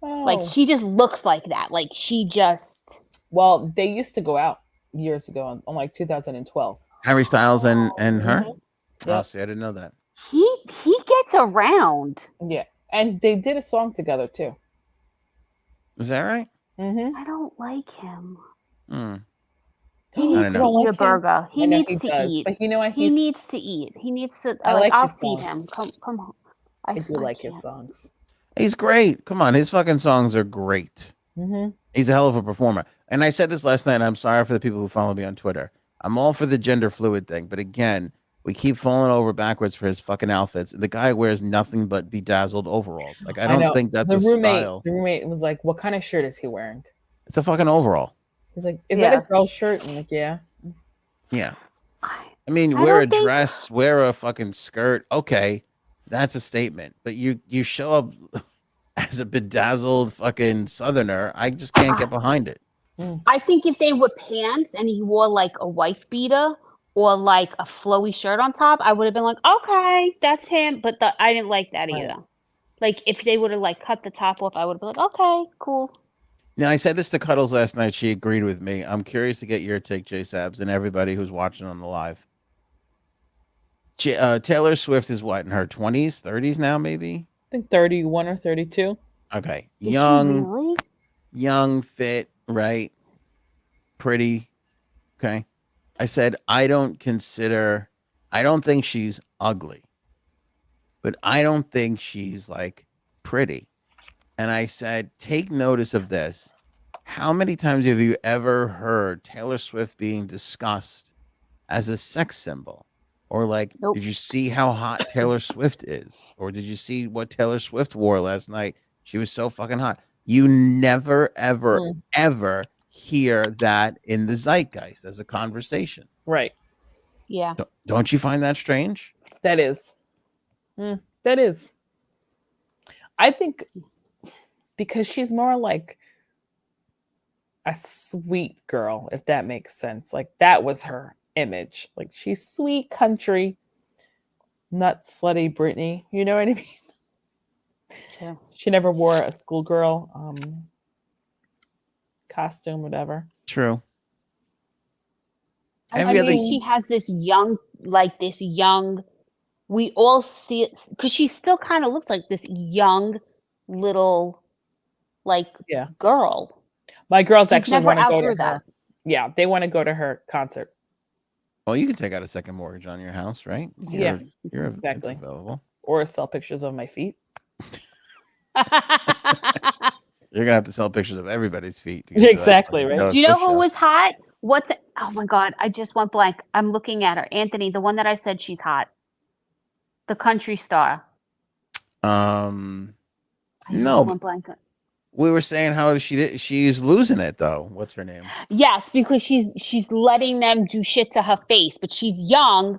Like Oh. she just looks like that. Like she just. Well, they used to go out years ago on like 2012. Harry Styles and her. Mhm. Oh, Yep. see, I didn't know that. He gets around. Yeah, and they did a song together too. Is that right? Mm-hmm. I don't like him. Hmm. He needs to know. eat a burger. He I know needs he to does, eat. but you know what? He needs to eat. He needs to. I Like like I'll his feed him. songs. Come home. I do like his can't. songs. He's great. Come on, his fucking songs are great. Mm-hmm. He's a hell of a performer. And I said this last night, and I'm sorry for the people who follow me on Twitter. I'm all for the gender fluid thing, but again, we keep falling over backwards for his fucking outfits. The guy wears nothing but bedazzled overalls. Like I don't know. think that's the a roommate. style. The roommate was like, "What kind of shirt is he wearing?" It's a fucking overall. He's like, "Is Yeah. that a girl's shirt?" I'm like, "Yeah." Yeah. I mean, I wear a don't think- dress, wear a fucking skirt. Okay, that's a statement. But you show up as a bedazzled fucking Southerner. I just can't get behind it. I think if they were pants and he wore like a wife beater or like a flowy shirt on top, I would have been like, okay, that's him. But I didn't like that Right. either. Like if they would have like cut the top off, I would have been like, okay, cool. Now, I said this to Cuddles last night. She agreed with me. I'm curious to get your take, J Sabs, and everybody who's watching on the live. Taylor Swift is what, in her 20s, 30s now, maybe? I think 31 or 32. Okay. Is she Young, really? young, fit, right? Pretty. Okay. I said, I don't think she's ugly, but I don't think she's like pretty. And I said, take notice of this. How many times have you ever heard Taylor Swift being discussed as a sex symbol? Or like, Nope. did you see how hot Taylor Swift is? Or did you see what Taylor Swift wore last night? She was so fucking hot. You never, ever, ever hear that in the zeitgeist as a conversation. Right. Yeah. Don't you find that strange? That is. That is. I think because she's more like a sweet girl, if that makes sense. Like that was her image. Like she's sweet country, not slutty Britney. You know what I mean? Sure. She never wore a schoolgirl costume, whatever. True. I mean, she has this young, we all see it because she still kind of looks like this young little, like, girl. My girls She's actually never want to go outgrew to her. Yeah, they want to go to her concert. Well, you can take out a second mortgage on your house, right? You're exactly available. Or sell pictures of my feet. You're gonna have to sell pictures of everybody's feet. Exactly, right? Do you know who was hot? Oh my God, I just went blank. I'm looking at her. Anthony, the one that I said she's hot. The country star. No, went blank. We were saying how she's losing it though. What's her name? Yes, because she's letting them do shit to her face, but she's young.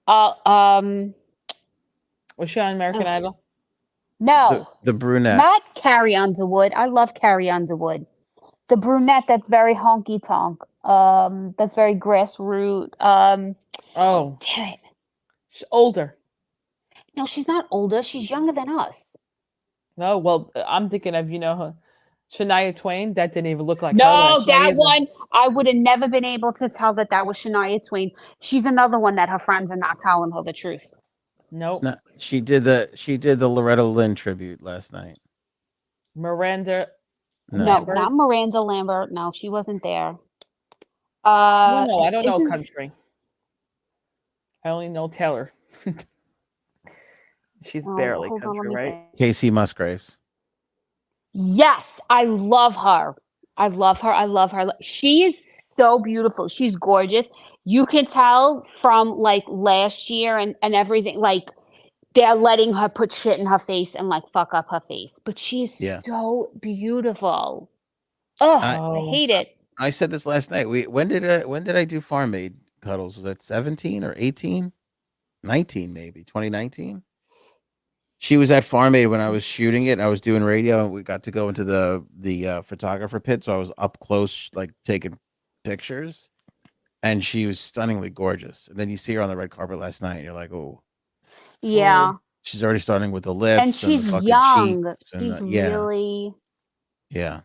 Was she on American Idol? No. The brunette. Not Carrie Underwood. I love Carrie Underwood. The brunette that's very honky tonk. That's very grassroots. Oh. Damn it. She's older. No, she's not older. She's younger than us. No, well, I'm thinking of, her, Shania Twain. That didn't even look like her. No, that one, I would have never been able to tell that was Shania Twain. She's another one that her friends are not telling her the truth. Nope. No, she did the Loretta Lynn tribute last night. Miranda. No, not Miranda Lambert. No, she wasn't there. No, I don't know country. I only know Taylor. She's barely country, right? Casey Musgraves. Yes, I love her. I love her. She is so beautiful. She's gorgeous. You can tell from like last year and everything. Like they're letting her put shit in her face and like fuck up her face. But she's Yeah. so beautiful. Oh, I I hate it. I said this last night. When did I do Farm Aid cuddles? Was that 17 or 18? 19 maybe. 2019? She was at Farm Aid when I was shooting it. And I was doing radio, and we got to go into the photographer pit, so I was up close, like taking pictures. And she was stunningly gorgeous. And then you see her on the red carpet last night, and you're like, oh, Yeah. she's already starting with the And lips and the she's fucking young. cheeks. And She's yeah, really. yeah.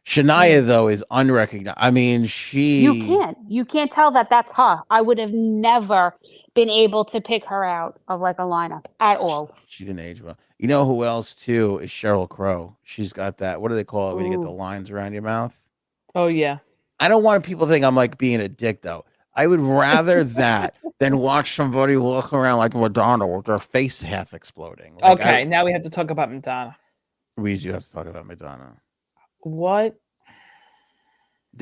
Shania though is unrecognized. I mean, You can't tell that that's her. I would have never been able to pick her out of like a lineup at all. she didn't age well. You know who else too is Sheryl Crow. She's got that. What do they call it when you get the Ooh. lines around your mouth? Oh yeah. I don't want people to think I'm like being a dick though. I would rather that than watch somebody walk around like Madonna with their face half exploding. Like, Okay, now we have to talk about Madonna. we do have to talk about Madonna. What?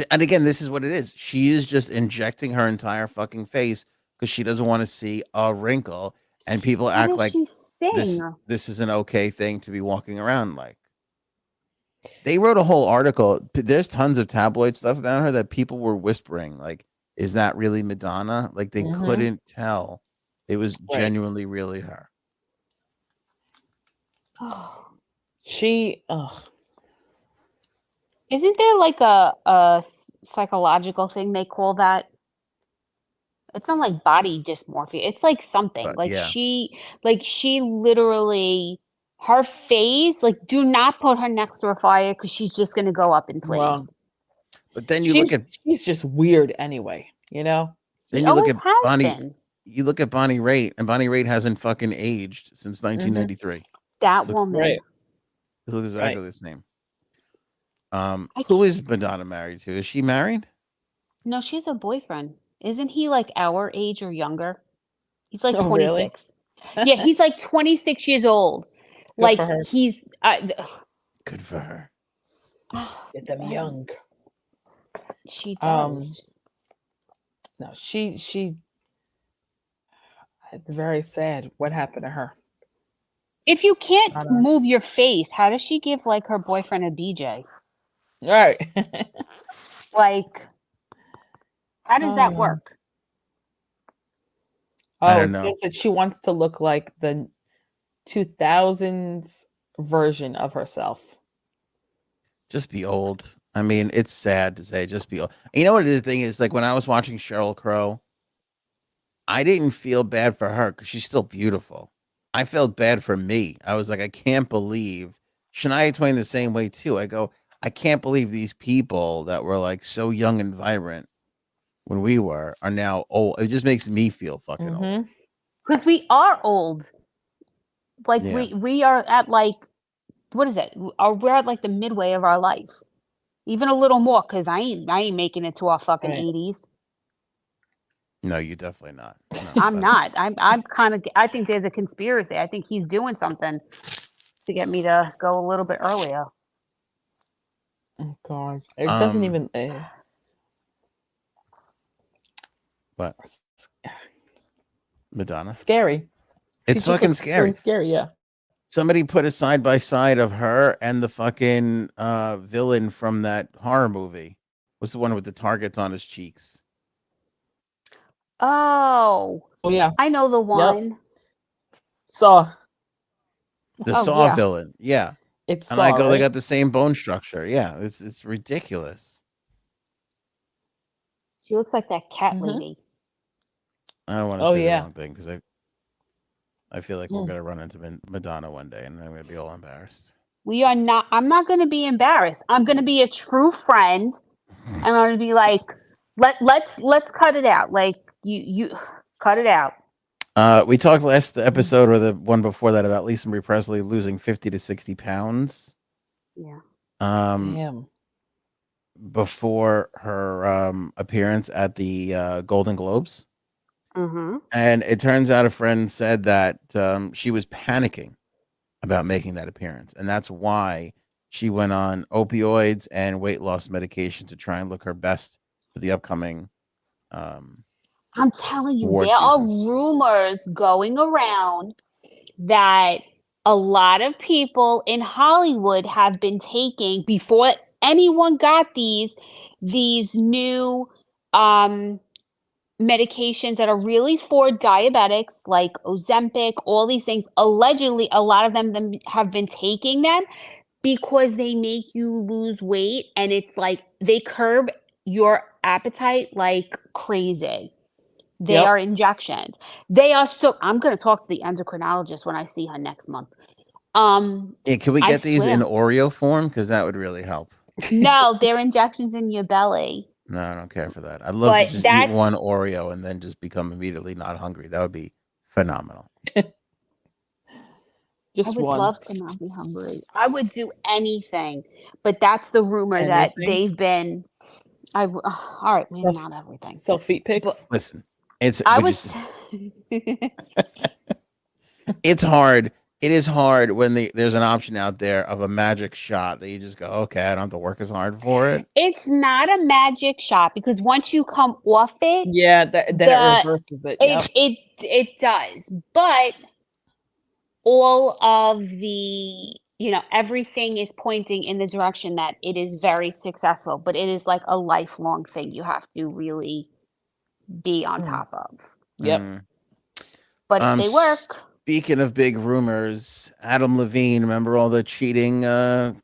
And again, this is what it is. She is just injecting her entire fucking face because she doesn't want to see a wrinkle, and people How act does like she this sing? this is an okay thing to be walking around like. They wrote a whole article. There's tons of tabloid stuff about her that people were whispering, like, is that really Madonna? Like they Mhm. couldn't tell. It was Right. genuinely really her. She. Ugh. Isn't there like a psychological thing they call that? It's not like body dysmorphia. It's like something. But Like yeah, she literally her face, like do not put her next to a fire because she's just gonna go up in Well, flames. but then you look she's just weird anyway. You know. She then you look always at has Bonnie. been. You look at Bonnie Raitt, and Bonnie Raitt hasn't fucking aged since 1993. That Look- woman. Right. They look exactly Right. the same. I Who can't- is Madonna married to? Is she married? No, she's a boyfriend. Isn't he like our age or younger? He's like Oh, really? 26. Yeah, he's like 26 years old. Good Like for her. he's Good for her. Get them young. She Um, does. No, she. It's very sad. What happened to her? If you can't I don't know. move your face, how does she give like her boyfriend a BJ? All right. Like, how does that Oh. work? I Oh, don't it know. says that she wants to look like the 2000s version of herself. Just be old. I mean, it's sad to say, just be old. You know what the thing is? Like when I was watching Sheryl Crow, I didn't feel bad for her because she's still beautiful. I felt bad for me. I was like, I can't believe Shania Twain the same way too. I go, I can't believe these people that were like so young and vibrant when we were are now old. It just makes me feel fucking old. Mhm. Because we are old. Like Yeah. we are at like what is it? We're at like the midway of our life. Even a little more, because I ain't making it to our fucking Right. 80s. No, you definitely not. No, I'm but- not. I'm kind of. I think there's a conspiracy. I think he's doing something to get me to go a little bit earlier. Oh God, it doesn't even. What? Madonna? Scary. It's She just fucking looks scary. Scary, yeah. Somebody put a side by side of her and the fucking villain from that horror movie. What's the one with the targets on his cheeks? Oh, Oh yeah. I know the one. Saw. The Oh, Saw yeah. villain. Yeah. It's And Saw. I go, they right? got the same bone structure. Yeah, it's ridiculous. She looks like that cat Mhm. lady. I don't want to Oh, say yeah. the wrong thing because I feel like we're Mm. gonna run into Madonna one day and I'm gonna be all embarrassed. We are not. I'm not going to be embarrassed. I'm going to be a true friend, and I'm going to be like, let's cut it out. Like you cut it out. We talked last episode or the one before that about Lisa Marie Presley losing 50 to 60 pounds. Yeah. Damn. Before her appearance at the Golden Globes. Mm-hmm. And it turns out a friend said that she was panicking about making that appearance. And that's why she went on opioids and weight loss medication to try and look her best for the upcoming I'm telling you, award there are season. rumors going around that a lot of people in Hollywood have been taking, before anyone got these new medications that are really for diabetics, like Ozempic, all these things. Allegedly, a lot of them have been taking them because they make you lose weight, and it's like they curb your appetite like crazy. They Yep. are injections. They are so. I'm gonna talk to the endocrinologist when I see her next month. Yeah, can we I get these in swear. Oreo form? Because that would really help. No, they're injections in your belly. No, I don't care for that. I'd love to But just eat that's one Oreo and then just become immediately not hungry. That would be phenomenal. I Just would one. love to not be hungry. I would do anything, but that's the rumor that Anything. they've been. All right, maybe Self- not everything. Self-feet pics. But Listen, it's I would you was. s- it's hard. It is hard when there's an option out there of a magic shot that you just go, okay, I don't have to work as hard for it. It's not a magic shot because once you come off it, Yeah, then it reverses it. Yep. it does. But all of the everything is pointing in the direction that it is very successful, but it is like a lifelong thing you have to really be on top of. Yep. But they work. Speaking of big rumors, Adam Levine, remember all the cheating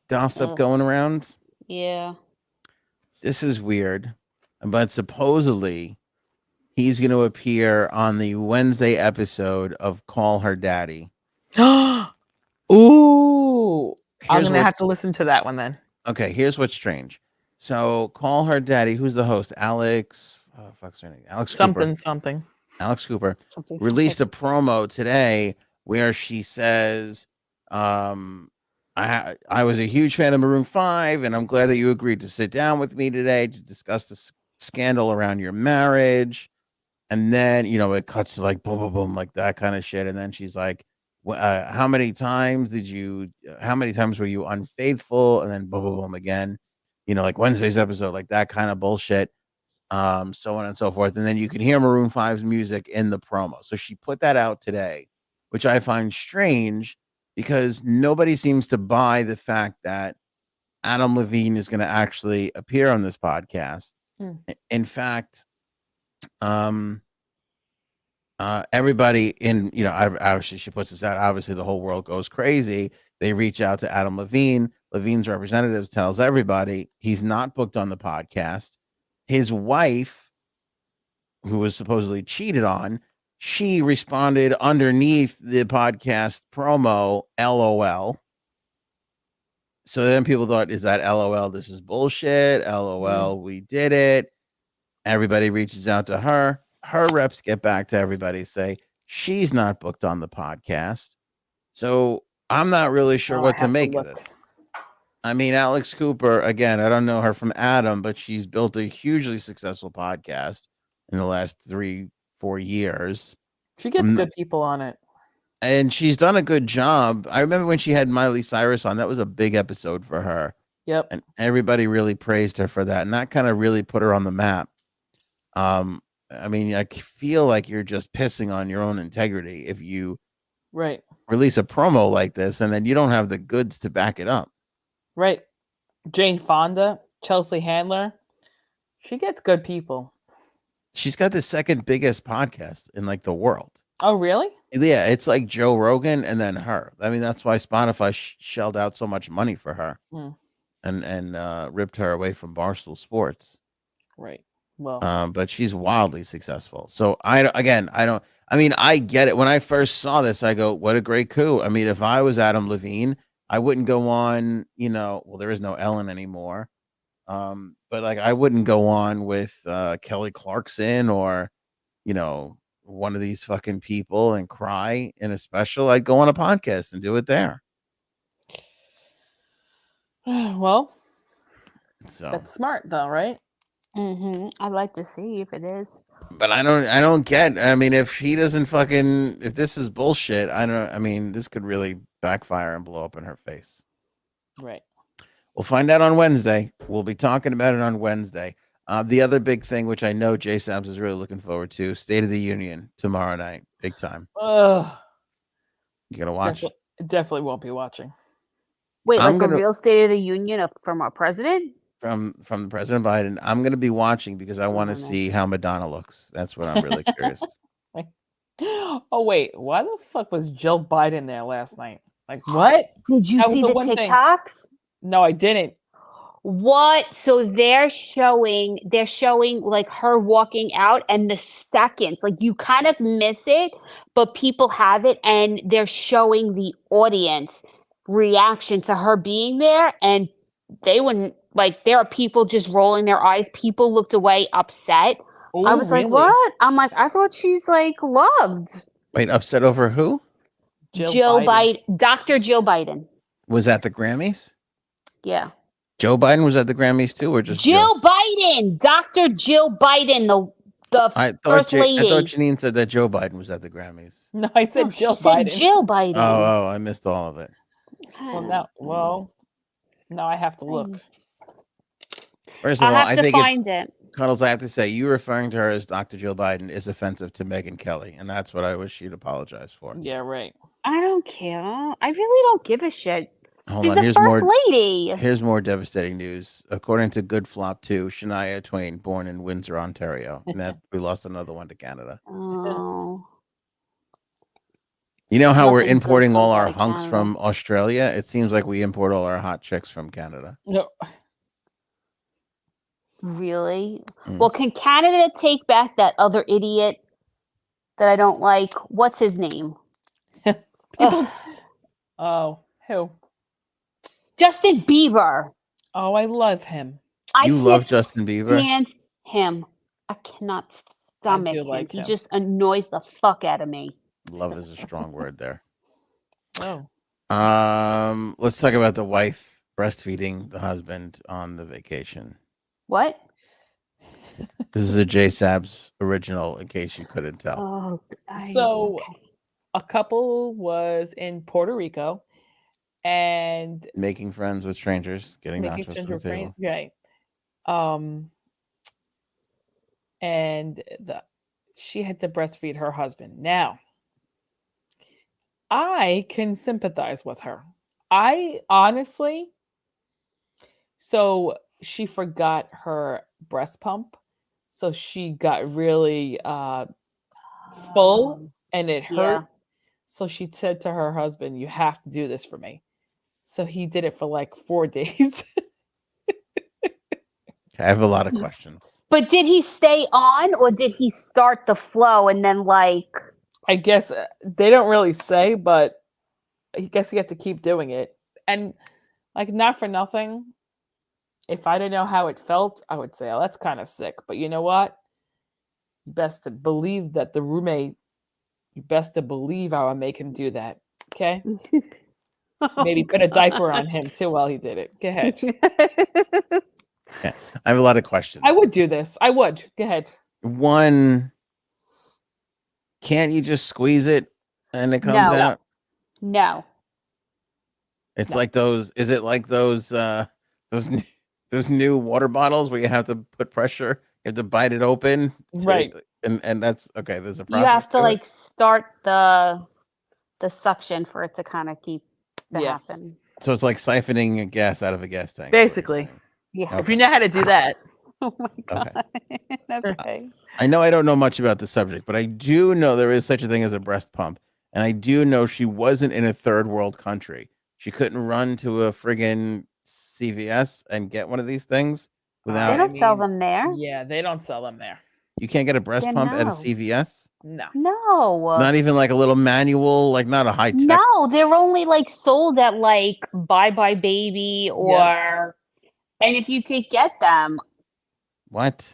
gossip going around? Yeah. This is weird, but supposedly he's going to appear on the Wednesday episode of Call Her Daddy. Ooh. I'm Here's gonna have what's- to listen to that one then. Okay, here's what's strange. So, Call Her Daddy, who's the host? Alex Cooper. Something. Alex Cooper Something released a promo today where she says, I was a huge fan of Maroon 5, and I'm glad that you agreed to sit down with me today to discuss the scandal around your marriage. And then, it cuts to like boom, boom, boom, like that kind of shit. And then she's like, how many times were you unfaithful? And then boom, boom, boom again, like Wednesday's episode, like that kind of bullshit. So on and so forth. And then you can hear Maroon 5's music in the promo. So she put that out today, which I find strange because nobody seems to buy the fact that Adam Levine is going to actually appear on this podcast. In fact, everybody in, obviously she puts this out. Obviously, the whole world goes crazy. They reach out to Adam Levine. Levine's representatives tells everybody he's not booked on the podcast. His wife, who was supposedly cheated on, she responded underneath the podcast promo, LOL. So then people thought, is that LOL? This is bullshit. LOL, we did it. Everybody reaches out to her. Her reps get back to everybody, say she's not booked on the podcast. So I'm not really sure what to make of this. I mean, Alex Cooper, again, I don't know her from Adam, but she's built a hugely successful podcast in the last 3-4 years. She gets good people on it. And she's done a good job. I remember when she had Miley Cyrus on, that was a big episode for her. Yep. And everybody really praised her for that. And that kind of really put her on the map. I mean, I feel like you're just pissing on your own integrity if you release a promo like this and then you don't have the goods to back it up. Right. Jane Fonda, Chelsea Handler. She gets good people. She's got the second biggest podcast in like the world. Oh, really? Yeah, it's like Joe Rogan and then her. I mean, that's why Spotify shelled out so much money for her and ripped her away from Barstool Sports. Right. Well, but she's wildly successful. So I get it. When I first saw this, I go, what a great coup. I mean, if I was Adam Levine, I wouldn't go on, well, there is no Ellen anymore. But like, I wouldn't go on with Kelly Clarkson or, one of these fucking people and cry in a special. I'd go on a podcast and do it there. Well, so that's smart though, right? I'd like to see if it is. But I don't get. I mean, if this is bullshit, this could really backfire and blow up in her face. Right. We'll find out on Wednesday. We'll be talking about it on Wednesday. The other big thing, which I know Jay Sams is really looking forward to, State of the Union tomorrow night, big time. Ugh, You gonna watch? definitely won't be watching. Wait, I'm like a gonna- real State of the Union from our president? From President Biden. I'm gonna be watching because I want to no. see how Madonna looks. That's what I'm really curious. Oh wait, why the fuck was Jill Biden there last night? Like what? Did you That was see the the one thing. TikToks? No, I didn't. What? So they're showing like her walking out and the seconds, like you kind of miss it, but people have it and they're showing the audience reaction to her being there and they wouldn't like there are people just rolling their eyes. People looked away upset. I Ooh, was like, really? what? I'm like, I thought she's like loved. Wait, upset over who? Jill Biden. Dr. Jill Biden. Was that the Grammys? Yeah. Joe Biden was at the Grammys too, or just Jill Biden, Dr. Jill Biden, the I first lady. I thought Janine said that Joe Biden was at the Grammys. No, I said No, Jill she said Biden. Jill Biden. Oh, I missed all of it. Now I have to look. First of I'll all, have I to think find it. Cuddles, I have to say, you referring to her as Dr. Jill Biden is offensive to Megyn Kelly, and that's what I wish you'd apologize for. Yeah, right. I don't care. I really don't give a shit. Hold She's on, the here's first more. lady. Here's more devastating news. According to Good Flop 2, Shania Twain, born in Windsor, Ontario, and that we lost another one to Canada. Oh. You know how we're Nothing good importing all comes our out of hunks Canada. from Australia? It seems like we import all our hot chicks from Canada. No. Really? Mm. Well, can Canada take back that other idiot that I don't like? What's his name? People. Oh, who? Justin Bieber. Oh, I love him. You I love can't Justin Bieber? stand him. I cannot stomach him. like He him. just annoys the fuck out of me. Love is a strong word there. Oh. Let's talk about the wife breastfeeding the husband on the vacation. What? This is a J Sabs original, in case you couldn't tell. Oh, So a couple was in Puerto Rico and Making friends with strangers, getting making nachos for stranger the table. friends. Right. And she had to breastfeed her husband. Now, I can sympathize with her. I honestly, so she forgot her breast pump. So she got really full and it hurt. Yeah. So she said to her husband, "You have to do this for me." So he did it for like 4 days. I have a lot of questions. But did he stay on or did he start the flow and then like I guess they don't really say, but I guess he had to keep doing it. And like, not for nothing, if I didn't know how it felt, I would say, "Oh, that's kind of sick." But you know what? Best to believe that the roommate, you best to believe I would make him do that. Okay? Maybe put a diaper on him too while he did it. Go ahead. Yeah, I have a lot of questions. I would do this. I would. Go ahead. One, can't you just squeeze it and it comes No. out? No. It's like those. Is it like those new water bottles where you have to put pressure? You have to bite it open, Right. And that's okay. There's a process. You have to it? like start the suction for it to kind of keep to Yeah. happen. So it's like siphoning a gas out of a gas tank. is what you're Basically. saying. Yeah. If you know how to do that. Oh my god. Okay. I know I don't know much about the subject, but I do know there is such a thing as a breast pump, and I do know she wasn't in a third world country. She couldn't run to a friggin' CVS and get one of these things They without. don't sell them there. Yeah, they don't sell them there. You can't get a breast Yeah, pump at a no. CVS. No. No. Not even like a little manual, like not a high tech. No, they're only like sold at like Bye Bye Baby or and if you could get them. What?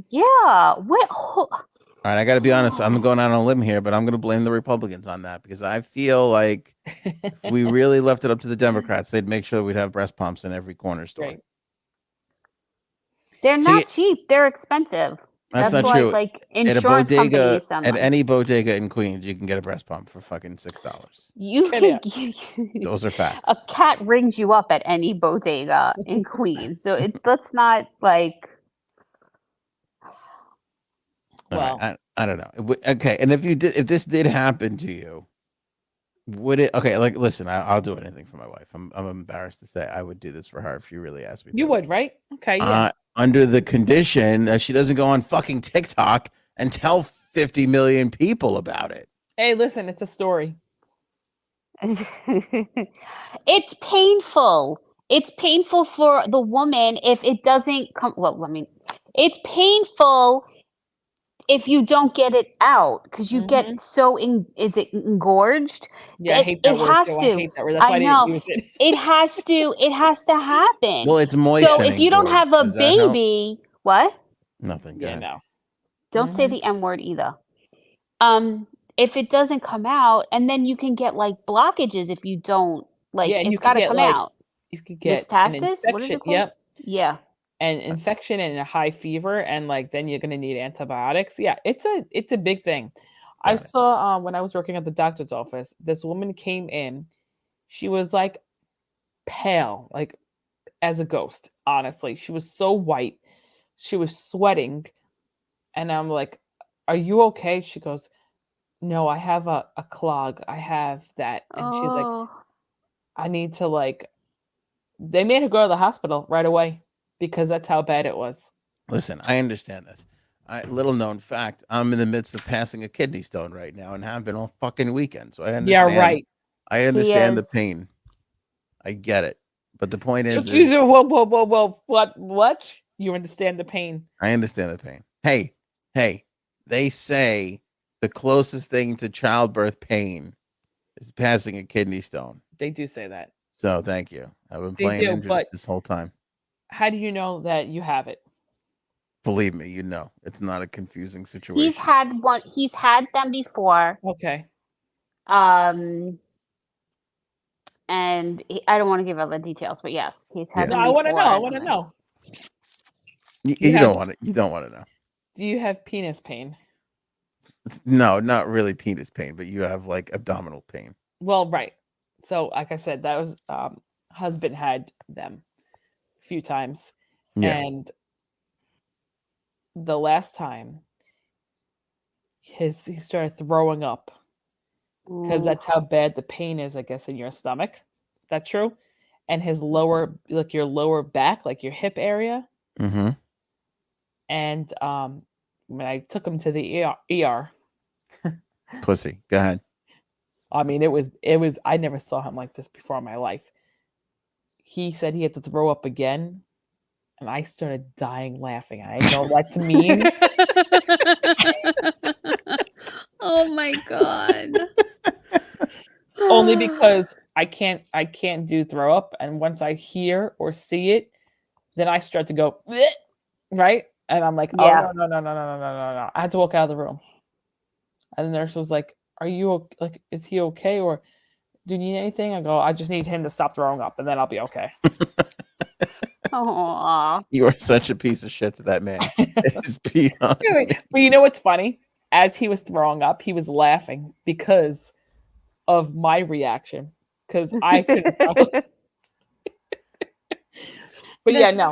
Yeah. What All right, I got to be honest. I'm going out on a limb here, but I'm going to blame the Republicans on that because I feel like if we really left it up to the Democrats, they'd make sure we'd have breast pumps in every corner store. Right. they're See, not cheap. They're expensive. That's not why true. like At a insurance bodega, companies sell at them. any bodega in Queens, you can get a breast pump for fucking $6. You Get can Those are facts. a cat rings you up at any bodega in Queens. So let's not like All right, Well, I don't know. Okay, and if this did happen to you, would it? Okay, like listen, I'll do anything for my wife. I'm embarrassed to say I would do this for her if she really asked me you to. would, right? Okay, yeah. Under the condition that she doesn't go on fucking TikTok and tell 50 million people about it. Hey, listen, it's a story. It's painful. It's painful for the woman if it doesn't come. Well, I mean, it's painful if you don't get it out because you Mhm. get so is it engorged? Yeah, I hate that It word has too. to. I hate that word. That's why I I didn't know. use it. It has to. It has to happen. Well, it's moist So and if you don't engorged. have a Does that help? baby, what? Nothing. Go Yeah, ahead. no. Don't say Mhm. the M word either. If it doesn't come out, and then you can get like blockages if you don't like. Yeah, and you It's could got to get come like out. you could get an Metastasis? What is infection. it called? Yep. Yeah. An infection and a high fever, and like then you're gonna need antibiotics. Yeah, it's a big thing. I Got it. saw when I was working at the doctor's office, this woman came in. She was like pale, like as a ghost, honestly. She was so white. She was sweating. And I'm like, "Are you okay?" She goes, "No, I have a clog. I have that." And she's like, Oh. "I need to like." They made her go to the hospital right away because that's how bad it was. Listen, I understand this. Little known fact, I'm in the midst of passing a kidney stone right now and have been all fucking weekend. So I Yeah, understand. right. I He understand the is. pain. I get it. But the point So is, she's whoa, whoa, whoa, whoa. What? You understand the pain. I understand the pain. Hey, they say the closest thing to childbirth pain is passing a kidney stone. They do say that. So thank you. I've been They playing do, injured but this whole time. how do you know that you have it? Believe me, you know it's not a confusing He's situation. had one. He's had them before. Okay. And I don't want to give all the details, but yes, he's had No, them I want to know. before. I want to know. You don't want it. You don't want to know. Do you have penis pain? No, not really penis pain, but you have like abdominal pain. Well, right. So, like I said, that was husband had them a few times, Yeah. and the last time he started throwing up because Ooh. that's how bad the pain is, I guess, in your stomach. That's true. And his lower, like your lower back, like your hip area. Mm-hmm. And when I took him to the ER, Pussy. Go ahead. I mean, it was. I never saw him like this before in my life. He said he had to throw up again, and I started dying laughing. I know that's mean. Oh my god. Only because I can't do throw up, and once I hear or see it, then I start to go "Bleh," right, and I'm like, oh Yeah. no. I had to walk out of the room, and the nurse was like, "Are you like? Is he okay, or do you need anything?" I go, "I just need him to stop throwing up, and then I'll be okay." Aw. You are such a piece of shit to that man. It's beyond. But you know what's funny? As he was throwing up, he was laughing because of my reaction, because I couldn't stop. But yeah, no.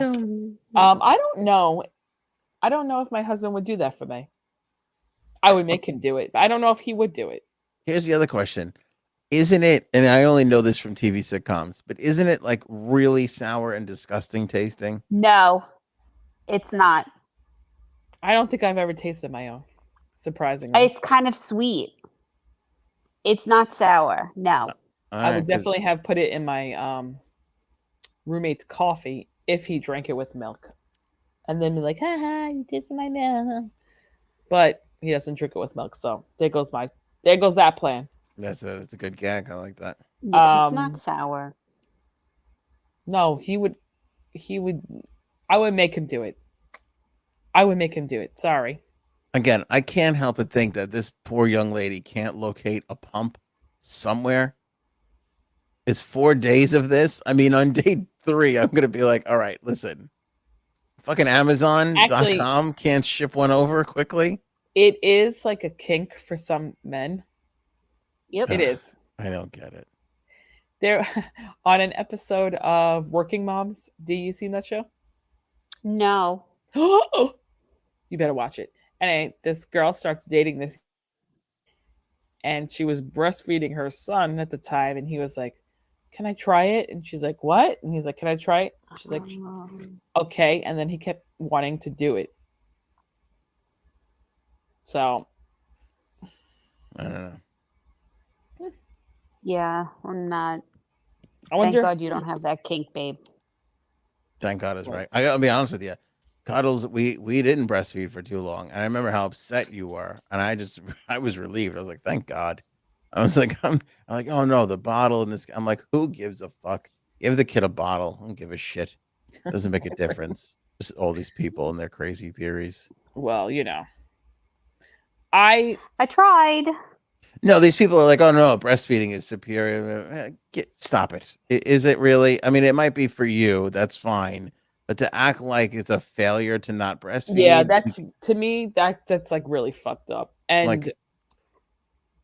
I don't know. I don't know if my husband would do that for me. I would make him do it, but I don't know if he would do it. Here's the other question. Isn't it, and I only know this from TV sitcoms, but isn't it like really sour and disgusting tasting? No, it's not. I don't think I've ever tasted my own, surprisingly. It's kind of sweet. It's not sour. No. I would definitely have put it in my roommate's coffee if he drank it with milk. And then be like, haha, you tasted my milk. But he doesn't drink it with milk, so there goes that plan. That's a good gag. I like that. Yeah, it's not sour. No, he would I would make him do it. I would make him do it. Sorry. Again, I can't help but think that this poor young lady can't locate a pump somewhere. It's 4 days of this. I mean, on day 3, I'm gonna be like, all right, listen. Fucking Amazon.com can't ship one over quickly. It is like a kink for some men. Yep. It is. I don't get it. There on an episode of Working Moms. Do you seen that show? No. You better watch it. And this girl starts dating this, and she was breastfeeding her son at the time, and he was like, "Can I try it?" And she's like, "What?" And he's like, "Can I try it?" She's like, "Okay." And then he kept wanting to do it. So I don't know. Yeah, I'm not. I Thank wonder. God you don't have that kink, babe. Thank God is Right. right. I gotta be honest with you. Cuddles, we didn't breastfeed for too long, and I remember how upset you were, and I was relieved. I was like, thank God. I was like, I'm like, oh no, the bottle and this. I'm like, who gives a fuck? Give the kid a bottle. I don't give a shit. Doesn't make a difference. Just all these people and their crazy theories. Well, I I tried. No, these people are like, oh no, breastfeeding is superior. Stop it. Is it really? I mean, it might be for you. That's fine. But to act like it's a failure to not yeah, breastfeed, that's to me that's like really fucked up. And like,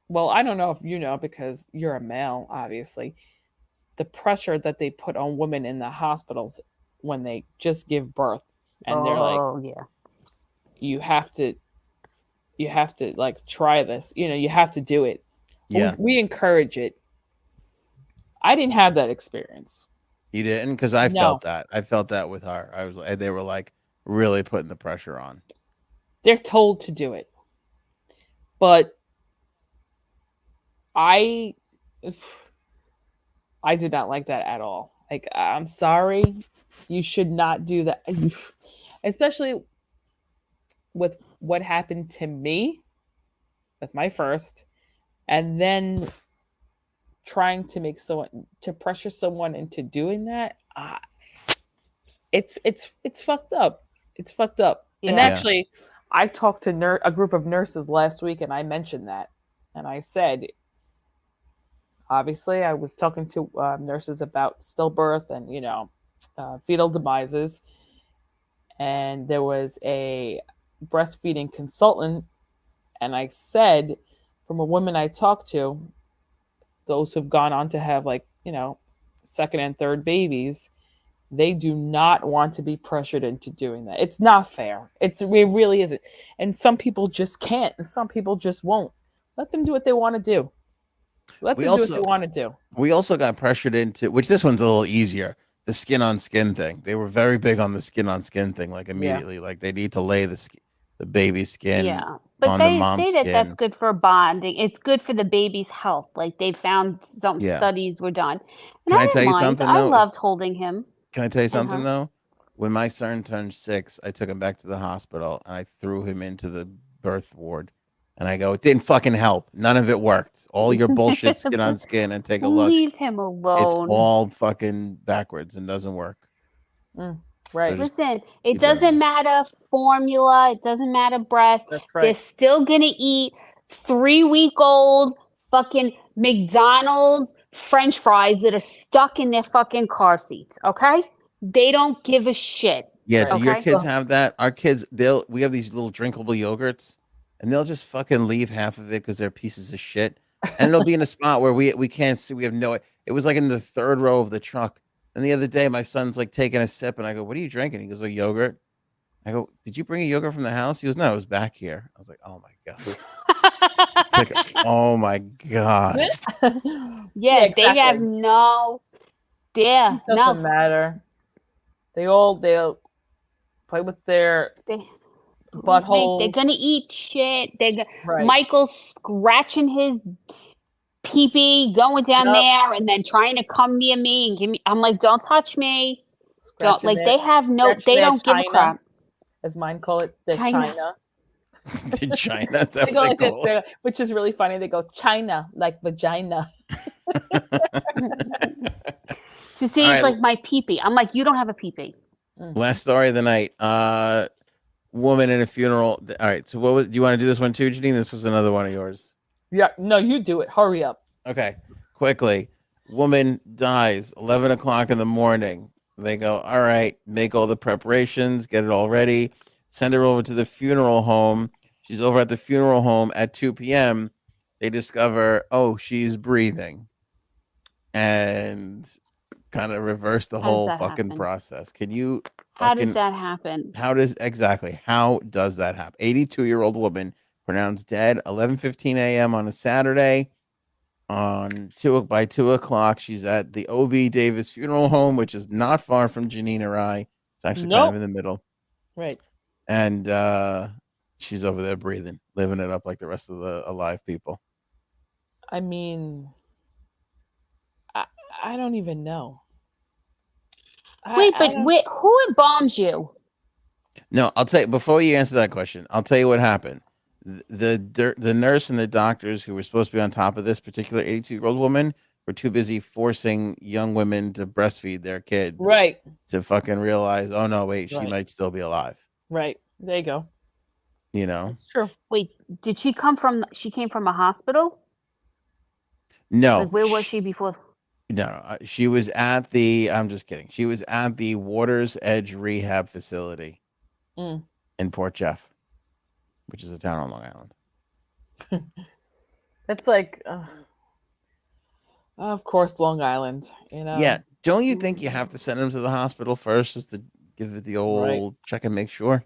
well, I don't know if you know because you're a male, obviously. The pressure that they put on women in the hospitals when they just give birth, and they're like, Oh yeah. you have to like try this, you have to do it. yeah, We encourage it. I didn't have that experience. you didn't, because I No, felt that. I felt that with her. I was like, they were like really putting the pressure on. they're told to do it, but I I do not like that at all. Like, I'm sorry, you should not do that. Especially with what happened to me with my first, and then trying to make someone to pressure someone into doing that. It's fucked up. It's fucked up. And Yeah. Yeah, actually, I talked to a group of nurses last week, and I mentioned that, and I said, obviously, I was talking to nurses about stillbirth and fetal demises, and there was a breastfeeding consultant, and I said, from a woman I talked to, those who've gone on to have, like, second and third babies, they do not want to be pressured into doing that. It's not fair. It really isn't. And some people just can't, and some people just won't. Let them do what they want to do. Let we them do what they also want to do. we also got pressured into, which this one's a little easier, the skin on skin thing. They were very big on the skin on skin thing, like Yeah. immediately, like they need to lay the baby skin Yeah. But on the they mom's say that that's skin. good for bonding. It's good for the baby's health. Like they found some Yeah. studies were done. And Can I I didn't tell you mind. something I though? loved holding him Can I tell you and something her. though? When my son turned 6, I took him back to the hospital and I threw him into the birth ward. And I go, it didn't fucking help. None of it worked. All your bullshit skin on skin, and take a look. Leave him It's alone. all fucking backwards and doesn't work. Mm, So right. just Listen, it keep that in doesn't mind. matter formula, it doesn't matter breast. That's They're right. still gonna eat 3-week-old fucking McDonald's French fries that are stuck in their fucking car seats, okay? They don't give a shit. Yeah, Right. do your Okay. kids have that? Our kids, we have these little drinkable yogurts, and they'll just fucking leave half of it because they're pieces of shit. And it'll be in a spot where we can't see. We have no. It was like in the third row of the truck. And the other day, my son's like taking a sip, and I go, "What are you drinking?" He goes, "A yogurt." I go, "Did you bring a yogurt from the house?" He goes, "No, it was back here." I was like, "Oh my god!" It's like, "Oh my god!" Yeah, Yeah, they have exactly. no. Yeah, It no. doesn't matter. They'll play with their They, They're buttholes. gonna eat shit. Right. Michael's scratching his pee-pee, going down Yep. there, and then trying to come near me and give me. I'm like, don't touch me. Don't Scratching like. their They have no. scratching They their don't give a china, crap. as mine call it, their China. china. In China, that's They what go they like this, call it. which is really funny. They go China, like vagina. To see All it's right, like my pee-pee. I'm like, you don't have a pee-pee. Mm. last story of the night. Woman in a funeral. All right. So what was? Do you want to do this one too, Janine? This was another one of yours. Yeah, no, you do it. Hurry up. Okay. Quickly. Woman dies 11 o'clock in the morning. They go, all right, make all the preparations, get it all ready, send her over to the funeral home. She's over at the funeral home at 2 p.m. They discover, oh, she's breathing, and kind of reverse the How does whole that fucking happen? process. Can you How does Fucking- that happen? How does that happen? 82-year-old woman pronounced dead 11:15 a.m. on a Saturday. By 2 o'clock, she's at the O.B. Davis Funeral Home, which is not far from Janina Rye. It's actually kind of in the middle. Right. And she's over there breathing, living it up like the rest of the alive people. I mean, I don't even know. Wait, who embalms you? No, I'll tell you, before you answer that question, I'll tell you what happened. The nurse and the doctors who were supposed to be on top of this particular 82-year-old woman were too busy forcing young women to breastfeed their kids. Right. To fucking realize, oh no, wait, she Right. might still be alive. Right. There you go. You know? It's true. Wait, did she come from? She came from a hospital? No. Like, where was she before? No, she was at the. I'm just kidding. She was at the Waters Edge Rehab Facility in Port Jeff, which is a town on Long Island. That's like, of course, Long Island. You know. Yeah. Don't you think you have to send them to the hospital first, just to give it the old check and make sure?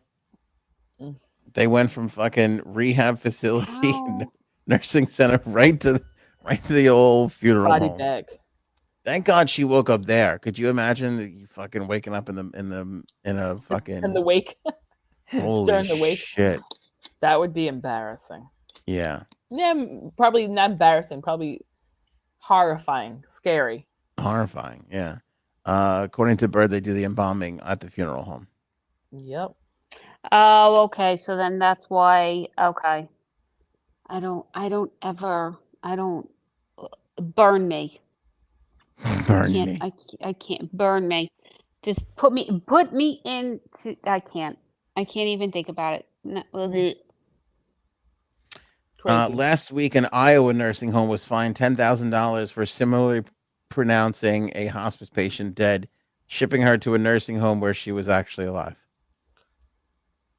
They went from fucking rehab facility, nursing center, right to the old funeral body home. bag. Thank God she woke up there. Could you imagine you fucking waking up in a fucking in the wake? Holy During the wake? shit! That would be embarrassing. Yeah. Yeah, probably not embarrassing. Probably horrifying, scary. Horrifying. Yeah. According to Bird, they do the embalming at the funeral home. Yep. Oh, okay. So then that's why. Okay. I don't ever. Burn me. Burn me. I can't burn me. Just put me into. I can't even think about it. No, Crazy. Last week, an Iowa nursing home was fined $10,000 for similarly pronouncing a hospice patient dead, shipping her to a nursing home where she was actually alive.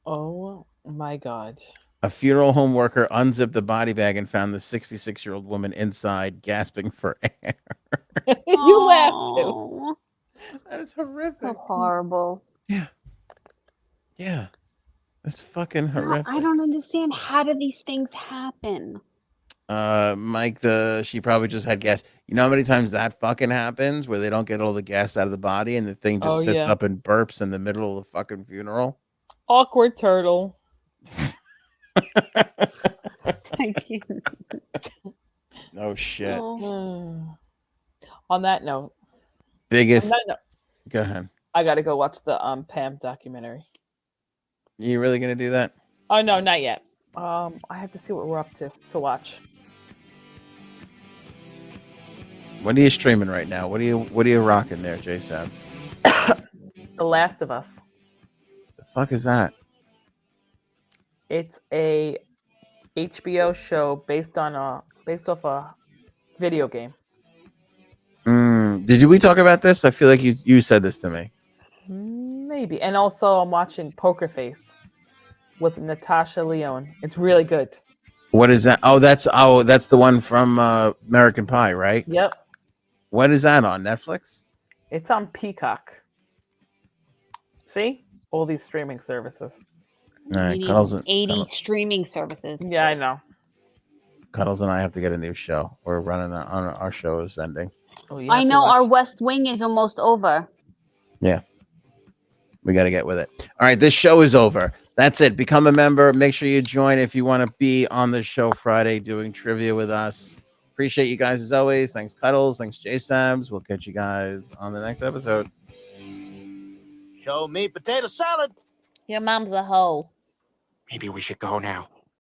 Oh my God. A funeral home worker unzipped the body bag and found the 66-year-old woman inside, gasping for air. You laughed too. That is horrific. So horrible. Yeah. Yeah. That's fucking horrific. I don't understand. How do these things happen? Mike, she probably just had gas. You know how many times that fucking happens where they don't get all the gas out of the body and the thing just sits up and burps in the middle of the fucking funeral? Awkward turtle. No shit. On that note. Biggest. Go ahead. I got to go watch the Pam documentary. You really gonna do that? Oh no, not yet. I have to see what we're up to watch. What are you streaming right now? What are you rocking there, Jay Sabs? The Last of Us. The fuck is that? It's a HBO show based off a video game. Did we talk about this? I feel like you said this to me. Maybe. And also I'm watching Poker Face with Natasha Lyonne. It's really good. What is that? Oh, that's the one from American Pie, right? Yep. What is that on Netflix? It's on Peacock. See? All these streaming services. All right, Cuddles 80 streaming services. Yeah, I know. Cuddles and I have to get a new show. We're running on our show is ending. Oh, I know our West Wing is almost over. Yeah. We got to get with it. All right, this show is over. That's it. Become a member. Make sure you join if you want to be on the show Friday doing trivia with us. Appreciate you guys as always. Thanks, Cuddles. Thanks, J-Sabs. We'll catch you guys on the next episode. Show me potato salad. Your mom's a hoe. Maybe we should go now.